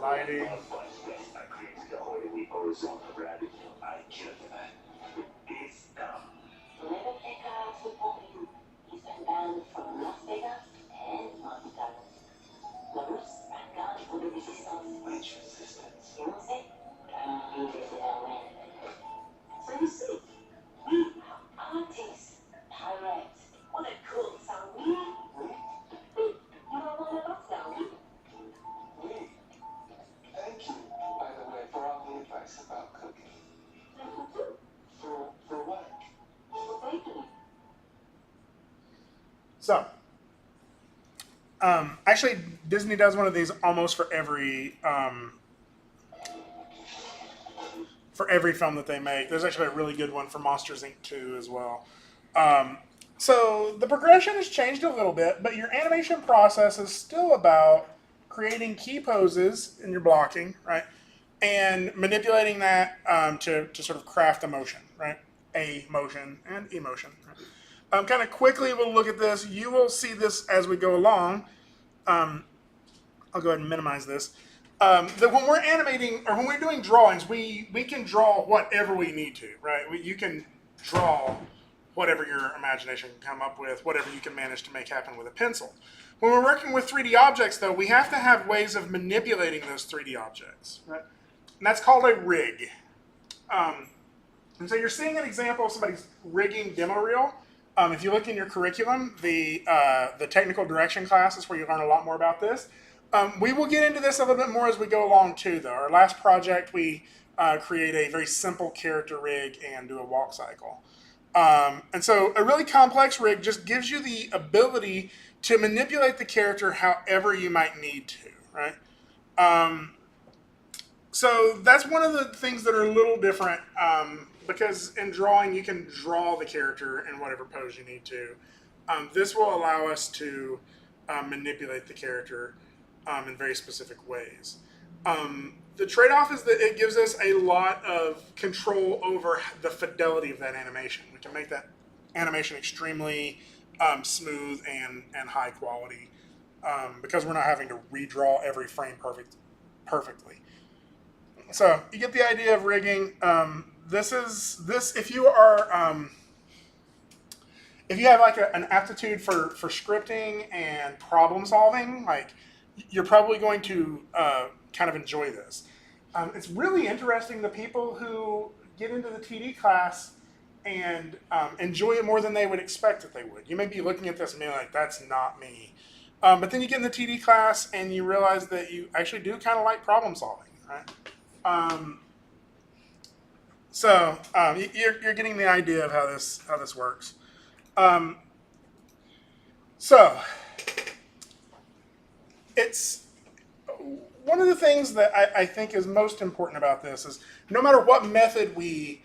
Lighting. So, actually, Disney does one of these almost for every film that they make. There's actually a really good one for Monsters Inc. 2 as well. So the progression has changed a little bit, but your animation process is still about creating key poses in your blocking, right? And manipulating that to sort of craft a motion, right? A motion and emotion, right? Kind of quickly, we'll look at this. You will see this as we go along. I'll go ahead and minimize this. That when we're animating, or when we're doing drawings, we can draw whatever we need to, right? You can draw whatever your imagination can come up with, whatever you can manage to make happen with a pencil. When we're working with 3D objects, though, we have to have ways of manipulating those 3D objects, right? And that's called a rig. And so you're seeing an example of somebody's rigging demo reel. If you look in your curriculum, the technical direction class is where you learn a lot more about this. We will get into this a little bit more as we go along too, though. Our last project, we create a very simple character rig and do a walk cycle. And so a really complex rig just gives you the ability to manipulate the character however you might need to, right? So that's one of the things that are a little different because in drawing, you can draw the character in whatever pose you need to. This will allow us to manipulate the character in very specific ways. The trade-off is that it gives us a lot of control over the fidelity of that animation. We can make that animation extremely smooth and high quality because we're not having to redraw every frame perfectly. So you get the idea of rigging. If you have like an aptitude for scripting and problem solving, like you're probably going to kind of enjoy this. It's really interesting the people who get into the TD class and enjoy it more than they would expect that they would. You may be looking at this and being like, that's not me. But then you get in the TD class and you realize that you actually do kind of like problem solving, right? You're getting the idea of how this works. It's one of the things that I think is most important about this is no matter what method we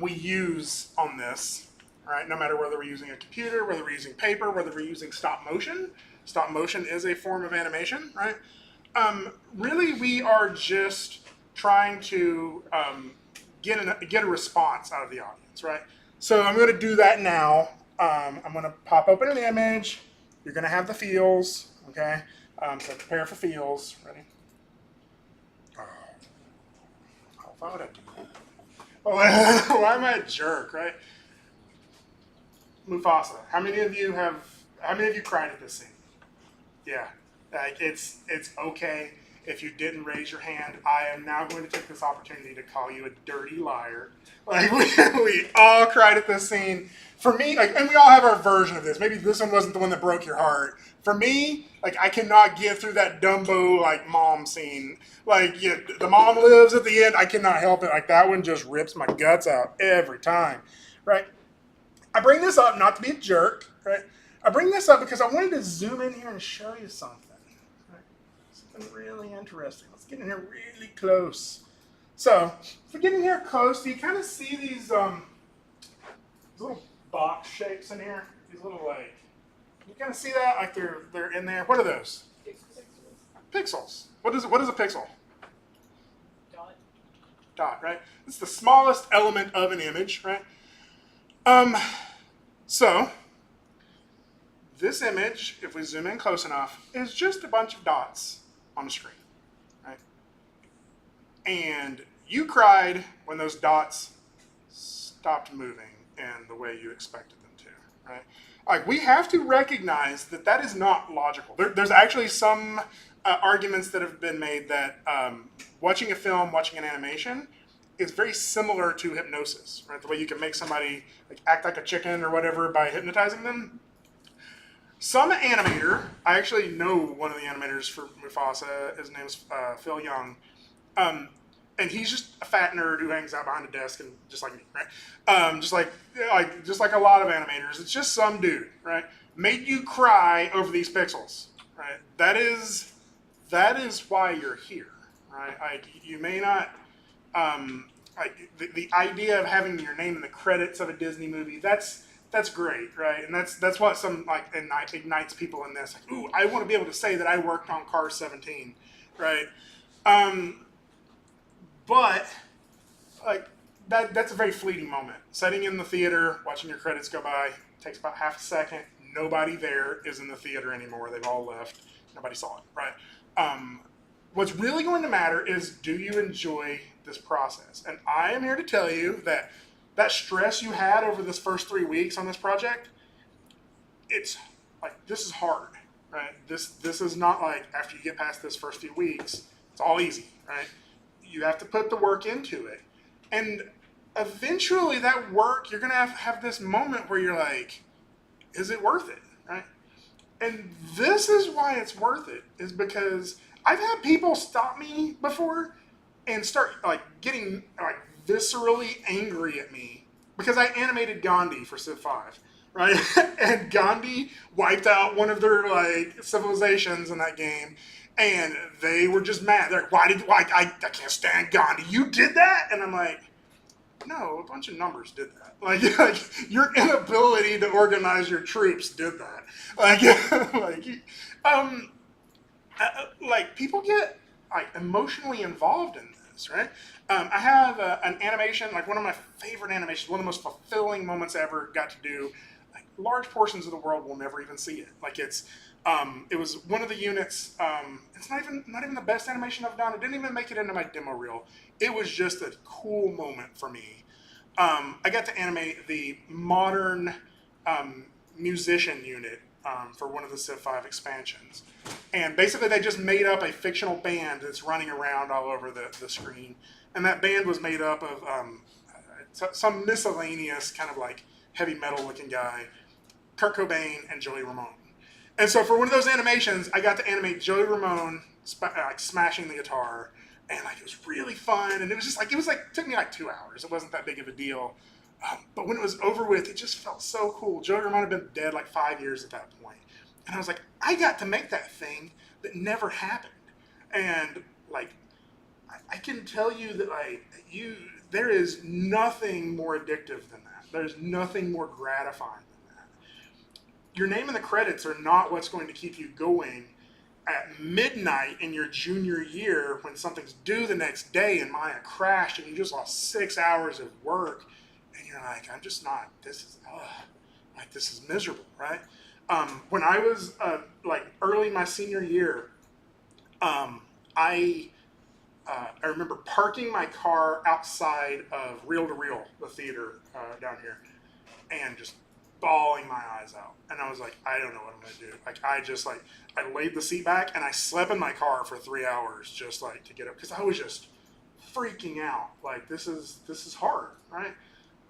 use on this, right? No matter whether we're using a computer, whether we're using paper, whether we're using stop motion. Stop motion is a form of animation, right? Really, we are just trying to get a response out of the audience, right? So I'm going to do that now. I'm going to pop open an image. You're going to have the feels, okay? So prepare for feels. Ready? Oh, why would I do that? Oh, why am I a jerk, right? Mufasa. How many of you cried at this scene? Yeah, like it's okay if you didn't raise your hand. I am now going to take this opportunity to call you a dirty liar. Like we all cried at this scene. For me, like, and we all have our version of this. Maybe this one wasn't the one that broke your heart. For me, like I cannot get through that Dumbo like mom scene. Like the mom lives at the end. I cannot help it. Like that one just rips my guts out every time, right? I bring this up not to be a jerk, right? I bring this up because I wanted to zoom in here and show you something. Right? Something really interesting. Let's get in here really close. So, if we get in here close, do you kind of see these little box shapes in here? These little like, you kind of see that? Like they're in there. What are those? Pixels. What is a pixel? Dot, right? It's the smallest element of an image, right? So, this image, if we zoom in close enough, is just a bunch of dots on the screen, right? And you cried when those dots stopped moving in the way you expected them to, right? Like, we have to recognize that that is not logical. There's actually some arguments that have been made that watching a film, watching an animation, is very similar to hypnosis, right? The way you can make somebody like act like a chicken or whatever by hypnotizing them. Some animator, I actually know one of the animators for Mufasa. His name's Phil Young, and he's just a fat nerd who hangs out behind a desk and just like me, right? Just like a lot of animators, it's just some dude, right? Made you cry over these pixels, right? That is why you're here, right? Like you may not. The idea of having your name in the credits of a Disney movie, that's great, right? And that's what some like ignites people in this. Like, ooh, I want to be able to say that I worked on Cars 17, right? But like that's a very fleeting moment. Sitting in the theater, watching your credits go by, takes about half a second. Nobody there is in the theater anymore. They've all left. Nobody saw it, right? What's really going to matter is, do you enjoy this process? And I am here to tell you that stress you had over this first 3 weeks on this project, it's like, this is hard, right? This is not like after you get past this first few weeks, it's all easy, right? You have to put the work into it. And eventually that work, you're going to have this moment where you're like, is it worth it, right? And this is why it's worth it, is because I've had people stop me before and start like getting like viscerally angry at me because I animated Gandhi for Civ 5, right? And Gandhi wiped out one of their like civilizations in that game, and they were just mad. They're like, why I can't stand Gandhi. You did that? And I'm like, no, a bunch of numbers did that. Like your inability to organize your troops did that. Like people get like emotionally involved in this, right? I have an animation, like one of my favorite animations, one of the most fulfilling moments I ever got to do. Like large portions of the world will never even see it. Like it was one of the units. It's not even the best animation I've done. It didn't even make it into my demo reel. It was just a cool moment for me. I got to animate the modern musician unit for one of the Civ 5 expansions. And basically they just made up a fictional band that's running around all over the screen. And that band was made up of some miscellaneous kind of like heavy metal looking guy, Kurt Cobain and Joey Ramone. And so for one of those animations, I got to animate Joey Ramone smashing the guitar. And like it was really fun, and it took me like 2 hours. It wasn't that big of a deal, but when it was over with, it just felt so cool. Joey Ramone had been dead like 5 years at that point, and I was like, I got to make that thing that never happened, and like I can tell you that there is nothing more addictive than that. There's nothing more gratifying than that. Your name in the credits are not what's going to keep you going at midnight in your junior year when something's due the next day and Maya crashed and you just lost 6 hours of work and you're like, I'm just not, this is miserable, right? When I was like early in my senior year, I remember parking my car outside of Reel to Reel, the theater down here, and just bawling my eyes out. And I was like, I don't know what I'm going to do. I laid the seat back and I slept in my car for 3 hours just like to get up because I was just freaking out. Like this is hard, right?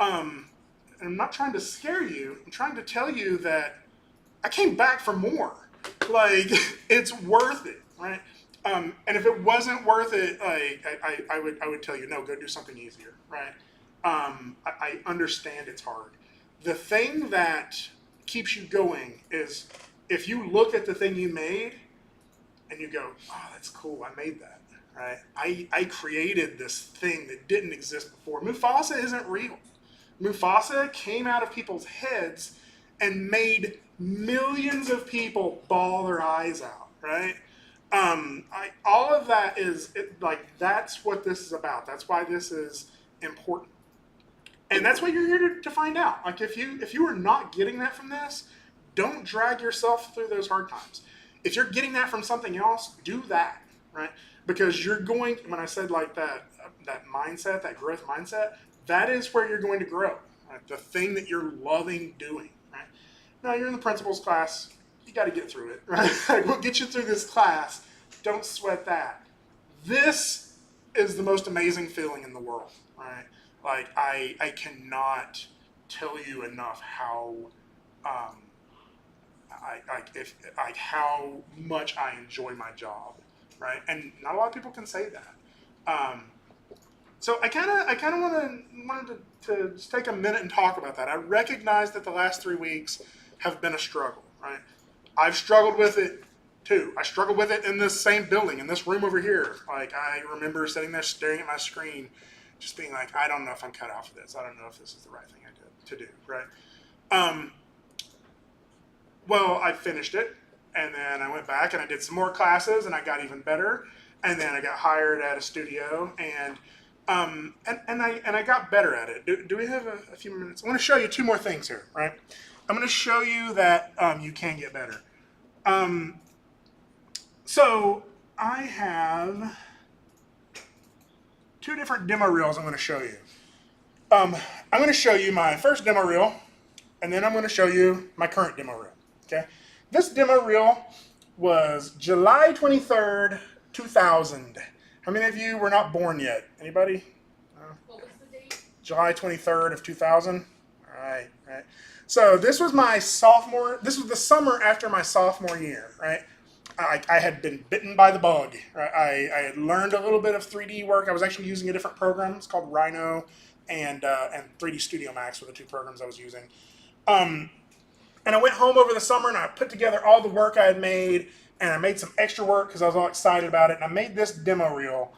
And I'm not trying to scare you. I'm trying to tell you that I came back for more. Like it's worth it, right? And if it wasn't worth it, like I would tell you, no, go do something easier, right? I understand it's hard. The thing that keeps you going is if you look at the thing you made and you go, oh, that's cool, I made that, right? I created this thing that didn't exist before. Mufasa isn't real. Mufasa came out of people's heads and made millions of people bawl their eyes out, right? All of that that's what this is about. That's why this is important. And that's what you're here to find out. Like if you are not getting that from this, don't drag yourself through those hard times. If you're getting that from something else, do that, right? Because you're going, when I said like that mindset, that growth mindset, that is where you're going to grow. Right? The thing that you're loving doing, right? Now you're in the principles class, you got to get through it, right? Like, we'll get you through this class. Don't sweat that. This is the most amazing feeling in the world, right? Like I cannot tell you enough how how much I enjoy my job, right? And not a lot of people can say that. So I kind of wanted to just take a minute and talk about that. I recognize that the last 3 weeks have been a struggle, right? I've struggled with it too. I struggled with it in this same building, in this room over here. Like I remember sitting there staring at my screen, just being like, I don't know if I'm cut out for this. I don't know if this is the right thing to do, right? Well, I finished it, and then I went back and I did some more classes, and I got even better. And then I got hired at a studio, and I got better at it. Do we have a few minutes? I want to show you 2 more things here, right? I'm going to show you that you can get better. So I have 2 different demo reels I'm going to show you. I'm going to show you my first demo reel, and then I'm going to show you my current demo reel. Okay, this demo reel was July 23rd, 2000. How many of you were not born yet? Anybody? What was the date? July 23rd of 2000. All right. So this was my sophomore. This was the summer after my sophomore year, right? I had been bitten by the bug. Right? I had learned a little bit of 3D work. I was actually using a different program. It's called Rhino, and 3D Studio Max were the two programs I was using. And I went home over the summer and I put together all the work I had made, and I made some extra work because I was all excited about it. And I made this demo reel,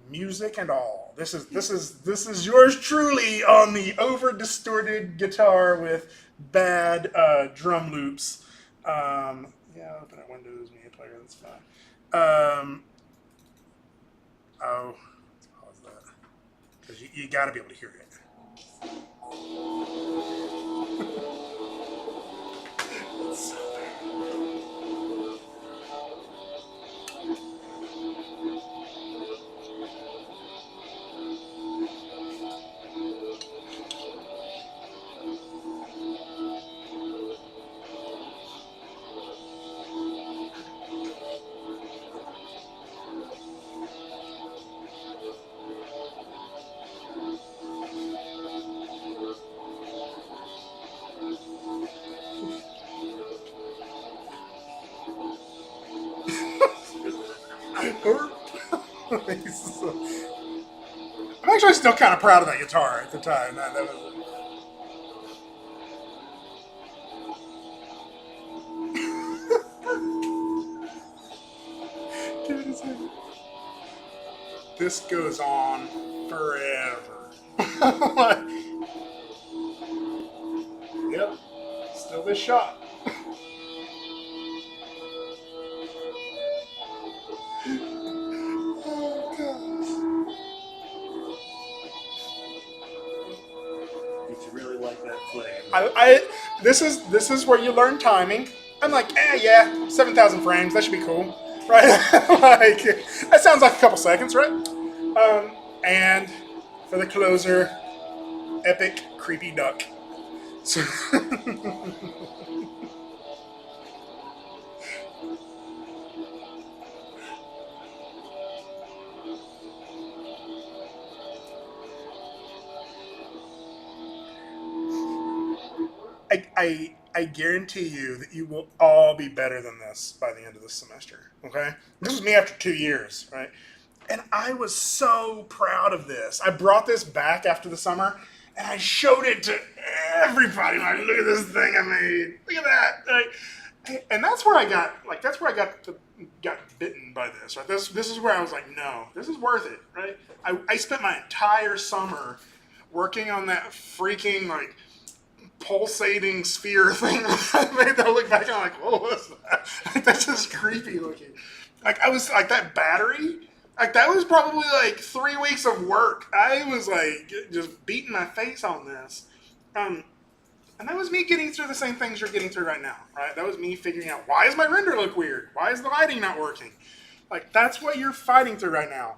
music and all. This is yours truly on the over distorted guitar with bad drum loops. Yeah, I'll open up Windows Media Player. That's fine. Let's pause that because you got to be able to hear it. It's so I'm actually still kind of proud of that guitar at the time. That was... Give it a second. This goes on forever. Yep, still this shot. Did you really like that flame? This is where you learn timing. I'm like, yeah, 7,000 frames. That should be cool, right? Like that sounds like a couple seconds, right? And for the closer, epic creepy duck. So I guarantee you that you will all be better than this by the end of this semester. Okay, this was me after 2 years, right? And I was so proud of this. I brought this back after the summer, and I showed it to everybody. Like, look at this thing I made. Look at that. Like, and that's where I got got bitten by this. Right? This is where I was like, no, this is worth it. Right? I spent my entire summer working on that freaking like pulsating sphere thing that I made. That I look back and I'm like, whoa, what's that? Like, that's just creepy looking. Like I was like that battery. Like that was probably like 3 weeks of work. I was like just beating my face on this. And that was me getting through the same things you're getting through right now, right? That was me figuring out, why does my render look weird? Why is the lighting not working? Like that's what you're fighting through right now.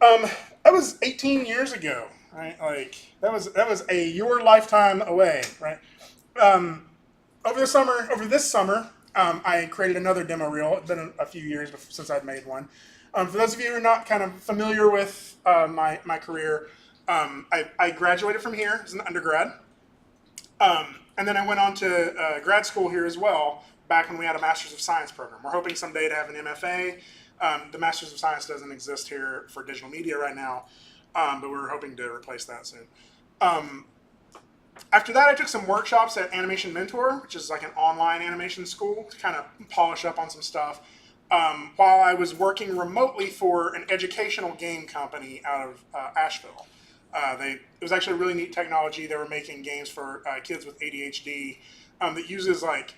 That was 18 years ago, right? Like that was your lifetime away, right? Over this summer, I created another demo reel. It's been a few years since I'd made one. For those of you who are not kind of familiar with my career, I graduated from here as an undergrad. And then I went on to grad school here as well, back when we had a Master's of Science program. We're hoping someday to have an MFA. The Master's of Science doesn't exist here for digital media right now, but we're hoping to replace that soon. After that, I took some workshops at Animation Mentor, which is like an online animation school, to kind of polish up on some stuff, while I was working remotely for an educational game company out of Asheville. It was actually a really neat technology. They were making games for kids with ADHD that uses like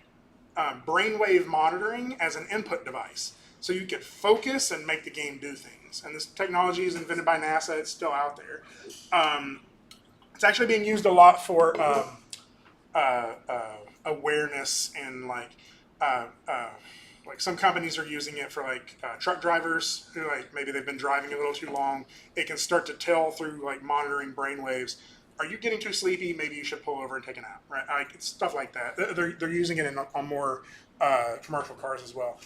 brainwave monitoring as an input device. So you could focus and make the game do things. And this technology is invented by NASA. It's still out there. It's actually being used a lot for awareness and like some companies are using it for like truck drivers who like maybe they've been driving a little too long. It can start to tell through like monitoring brain waves. Are you getting too sleepy? Maybe you should pull over and take a nap, right? Like stuff like that. They're using it on more commercial cars as well.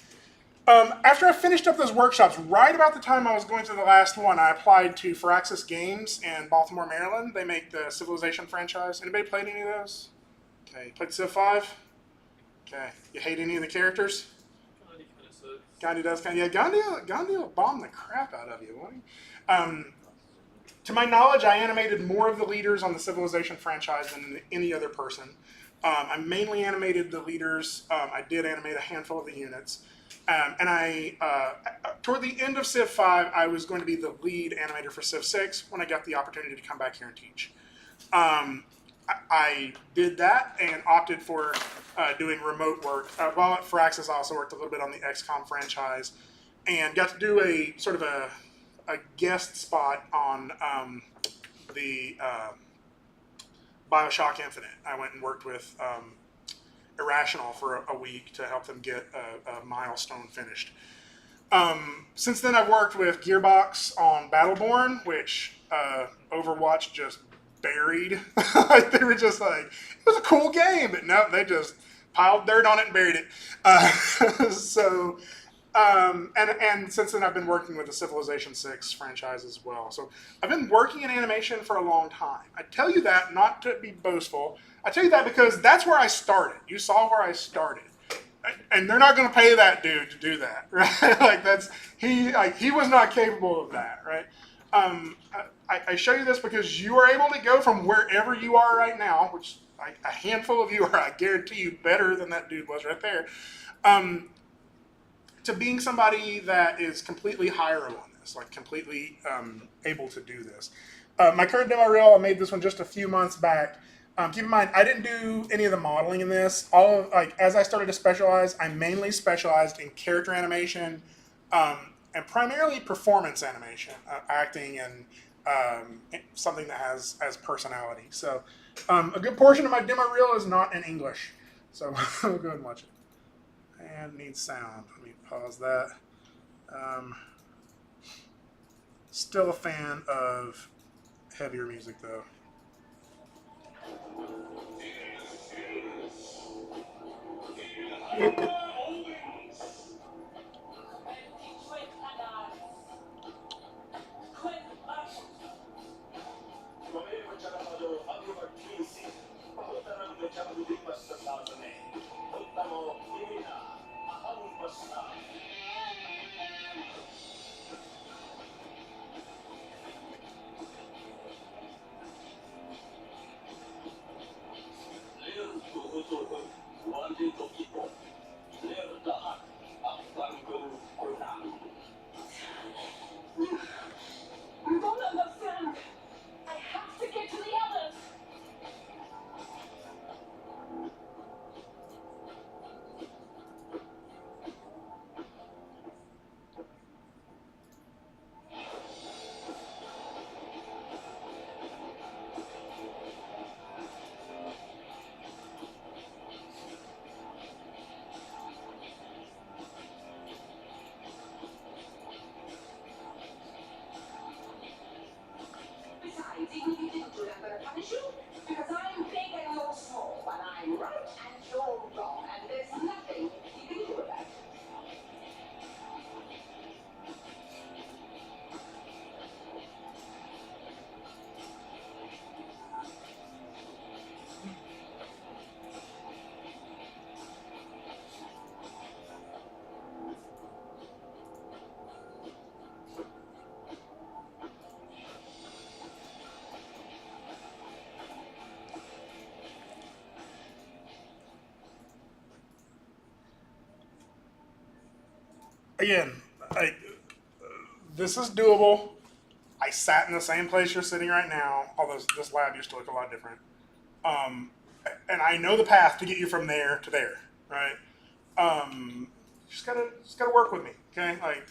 After I finished up those workshops, right about the time I was going through the last one, I applied to Firaxis Games in Baltimore, Maryland. They make the Civilization franchise. Anybody played any of those? Okay, you played Civ 5? Okay. You hate any of the characters? Gandhi kind of sucks. Gandhi does kind of, yeah, Gandhi will bomb the crap out of you, won't he? To my knowledge, I animated more of the leaders on the Civilization franchise than any other person. I mainly animated the leaders. I did animate a handful of the units. Toward the end of Civ 5, I was going to be the lead animator for Civ 6 when I got the opportunity to come back here and teach. I did that and opted for doing remote work. While at Firaxis, I also worked a little bit on the XCOM franchise and got to do a sort of a guest spot on the BioShock Infinite. I went and worked with Irrational for a week to help them get a milestone finished. Since then, I've worked with Gearbox on Battleborn, which Overwatch just buried. Like, they were just like, it was a cool game, but no, they just piled dirt on it and buried it. And since then, I've been working with the Civilization 6 franchise as well. So I've been working in animation for a long time. I tell you that not to be boastful. I tell you that because that's where I started. You saw where I started. And they're not going to pay that dude to do that, right? Like, he was not capable of that, right? I show you this because you are able to go from wherever you are right now, which a handful of you are, I guarantee you, better than that dude was right there, to being somebody that is completely hireable on this, like completely able to do this. My current demo reel, I made this one just a few months back. Keep in mind, I didn't do any of the modeling in this. As I started to specialize, I mainly specialized in character animation and primarily performance animation, acting and something that has personality. So a good portion of my demo reel is not in English. So we'll go ahead and watch it. And it needs sound. Let me pause that. Still a fan of heavier music though. You don't understand. I have to get to the others. Besides, even if you didn't do it, I'm gonna punish you. Because I'm big and you're small, and I'm right and you're wrong, and there's nothing you can do about it. Again, this is doable. I sat in the same place you're sitting right now, although this lab used to look a lot different. And I know the path to get you from there to there, right? Just gotta work with me, okay? Like,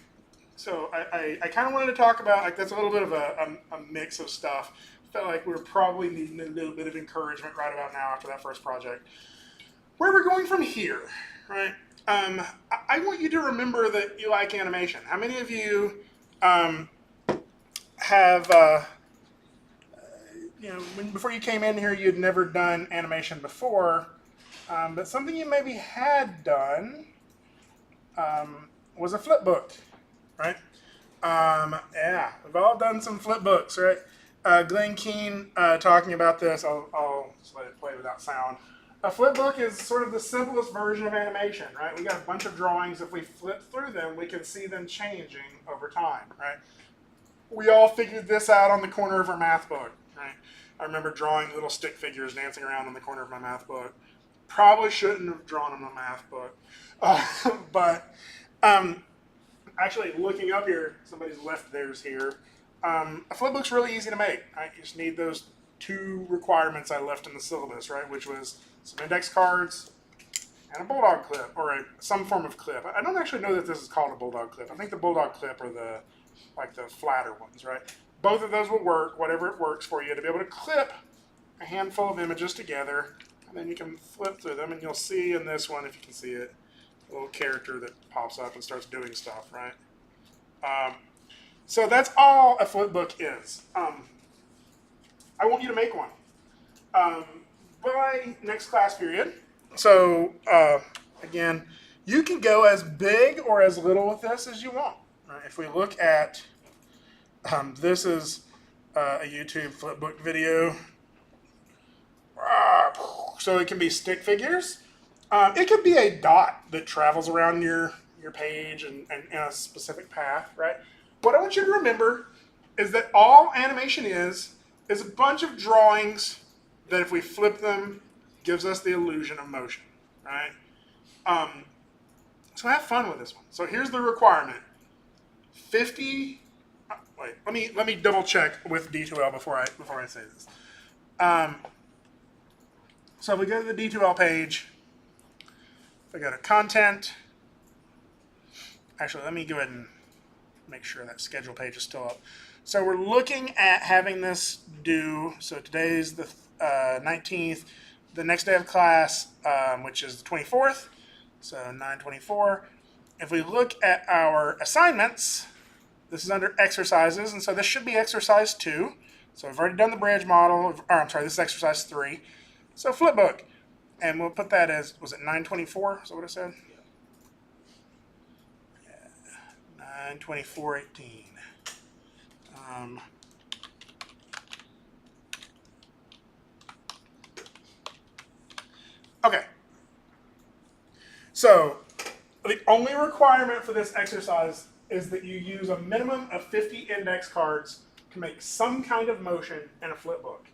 so I kind of wanted to talk about, like, that's a little bit of a mix of stuff. Felt like we were probably needing a little bit of encouragement right about now after that first project. Where we're going from here, right? I want you to remember that you like animation. How many of you have, before you came in here, you'd never done animation before, but something you maybe had done was a flip book, right? Yeah, we've all done some flip books, right? Glen Keane talking about this. I'll just let it play without sound. A flipbook is sort of the simplest version of animation, right? We got a bunch of drawings. If we flip through them, we can see them changing over time, right? We all figured this out on the corner of our math book, right? I remember drawing little stick figures dancing around on the corner of my math book. Probably shouldn't have drawn them in a math book. But actually, looking up here, somebody's left theirs here. A flipbook's really easy to make, right? You just need those 2 requirements I left in the syllabus, right? Which was some index cards and a bulldog clip, or some form of clip. I don't actually know that this is called a bulldog clip. I think the bulldog clip are the flatter ones, right? Both of those will work, whatever it works for you, to be able to clip a handful of images together, and then you can flip through them, and you'll see in this one, if you can see it, a little character that pops up and starts doing stuff, right? So that's all a flipbook is. I want you to make one by next class period. So again, you can go as big or as little with this as you want. Right? If we look at this is a YouTube flipbook video. So it can be stick figures. It could be a dot that travels around your page and in a specific path, right? What I want you to remember is that all animation is a bunch of drawings that if we flip them, gives us the illusion of motion, right? So have fun with this one. So here's the requirement. 50, wait, let me double check with D2L before I say this. So if we go to the D2L page, if I go to content, actually let me go ahead and make sure that schedule page is still up. So we're looking at having this due, so today's the 19th, the next day of class, which is the 24th, so 9/24. If we look at our assignments, this is under exercises, and so this should be exercise 2. So we've already done the bridge model, or I'm sorry, this is exercise 3. So flipbook, and we'll put that as, was it 9/24? Is that what it said? Yeah. 9/24/18. Okay. So the only requirement for this exercise is that you use a minimum of 50 index cards to make some kind of motion in a flipbook.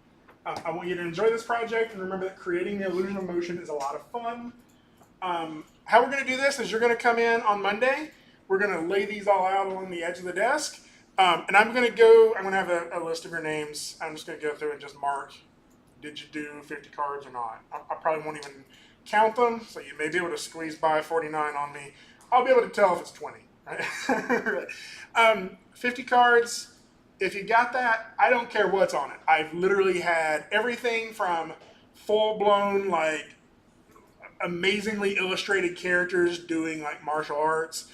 I want you to enjoy this project and remember that creating the illusion of motion is a lot of fun. How we're going to do this is you're going to come in on Monday. We're going to lay these all out along the edge of the desk. And I'm going to have a list of your names. I'm just going to go through and just mark, did you do 50 cards or not? I probably won't even count them, so you may be able to squeeze by 49 on me. I'll be able to tell if it's 20. Right? 50 cards. If you got that, I don't care what's on it. I've literally had everything from full-blown, like, amazingly illustrated characters doing, like, martial arts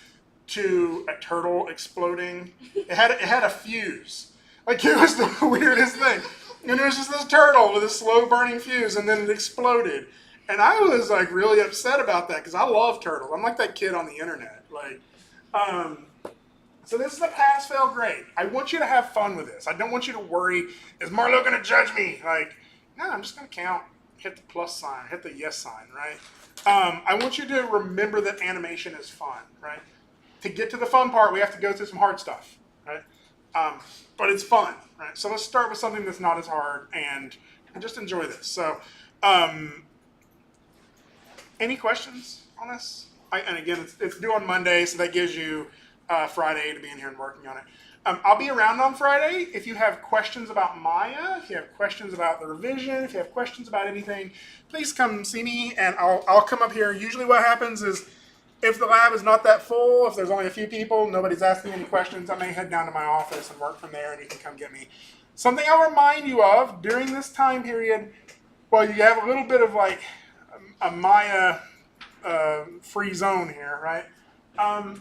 to a turtle exploding. It had a fuse. Like, it was the weirdest thing. And it was just this turtle with a slow-burning fuse, and then it exploded. And I was, like, really upset about that, because I love turtles. I'm like that kid on the internet. Like, so this is a pass-fail grade. I want you to have fun with this. I don't want you to worry, is Marlo going to judge me? Like, no, I'm just going to count, hit the plus sign, hit the yes sign, right? I want you to remember that animation is fun, right? To get to the fun part, we have to go through some hard stuff, right? But it's fun, right? So let's start with something that's not as hard and just enjoy this. So, any questions on this? And again, it's due on Monday, so that gives you Friday to be in here and working on it. I'll be around on Friday. If you have questions about Maya, if you have questions about the revision, if you have questions about anything, please come see me, and I'll come up here. Usually what happens is, if the lab is not that full, if there's only a few people, nobody's asking any questions, I may head down to my office and work from there, and you can come get me. Something I'll remind you of during this time period, well, you have a little bit of like a Maya free zone here, right?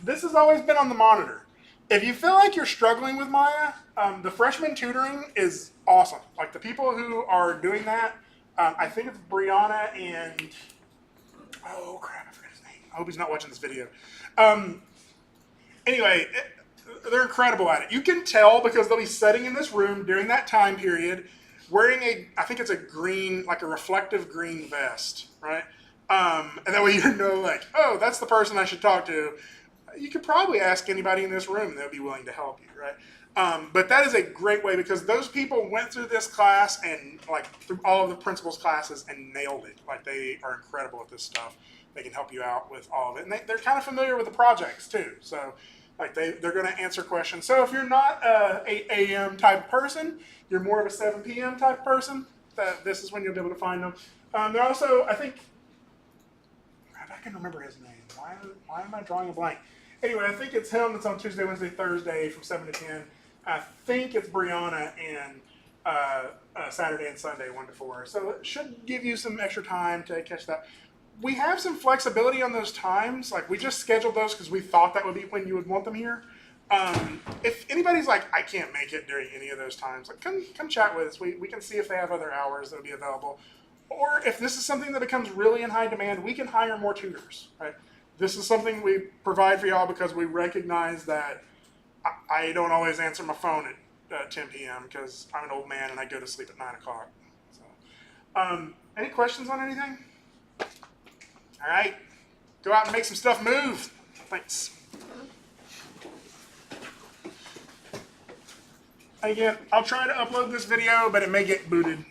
This has always been on the monitor. If you feel like you're struggling with Maya, the freshman tutoring is awesome. Like the people who are doing that, I think it's Brianna and, oh crap, I forgot his name. I hope he's not watching this video. Anyway, they're incredible at it. You can tell because they'll be sitting in this room during that time period. wearing I think it's a green, like a reflective green vest, right? And that way you know, like, oh, that's the person I should talk to. You could probably ask anybody in this room; they'll be willing to help you, right? But that is a great way because those people went through this class and like through all of the principals classes and nailed it. Like they are incredible at this stuff. They can help you out with all of it, and they're kind of familiar with the projects too. So like they're going to answer questions. So if you're not a 8 a.m. type of person, you're more of a 7 p.m. type of person, this is when you'll be able to find them. They're also, I think, I can remember his name. Why am I drawing a blank? Anyway, I think it's him that's on Tuesday, Wednesday, Thursday from 7 to 10. I think it's Brianna and Saturday and Sunday, 1 to 4. So it should give you some extra time to catch that. We have some flexibility on those times. Like we just scheduled those because we thought that would be when you would want them here. If anybody's like, I can't make it during any of those times, like come chat with us. We can see if they have other hours that will be available. Or if this is something that becomes really in high demand, we can hire more tutors, right? This is something we provide for y'all because we recognize that I don't always answer my phone at 10 p.m. because I'm an old man and I go to sleep at 9 o'clock. So, any questions on anything? All right, go out and make some stuff move. Thanks. Again, I'll try to upload this video, but it may get booted.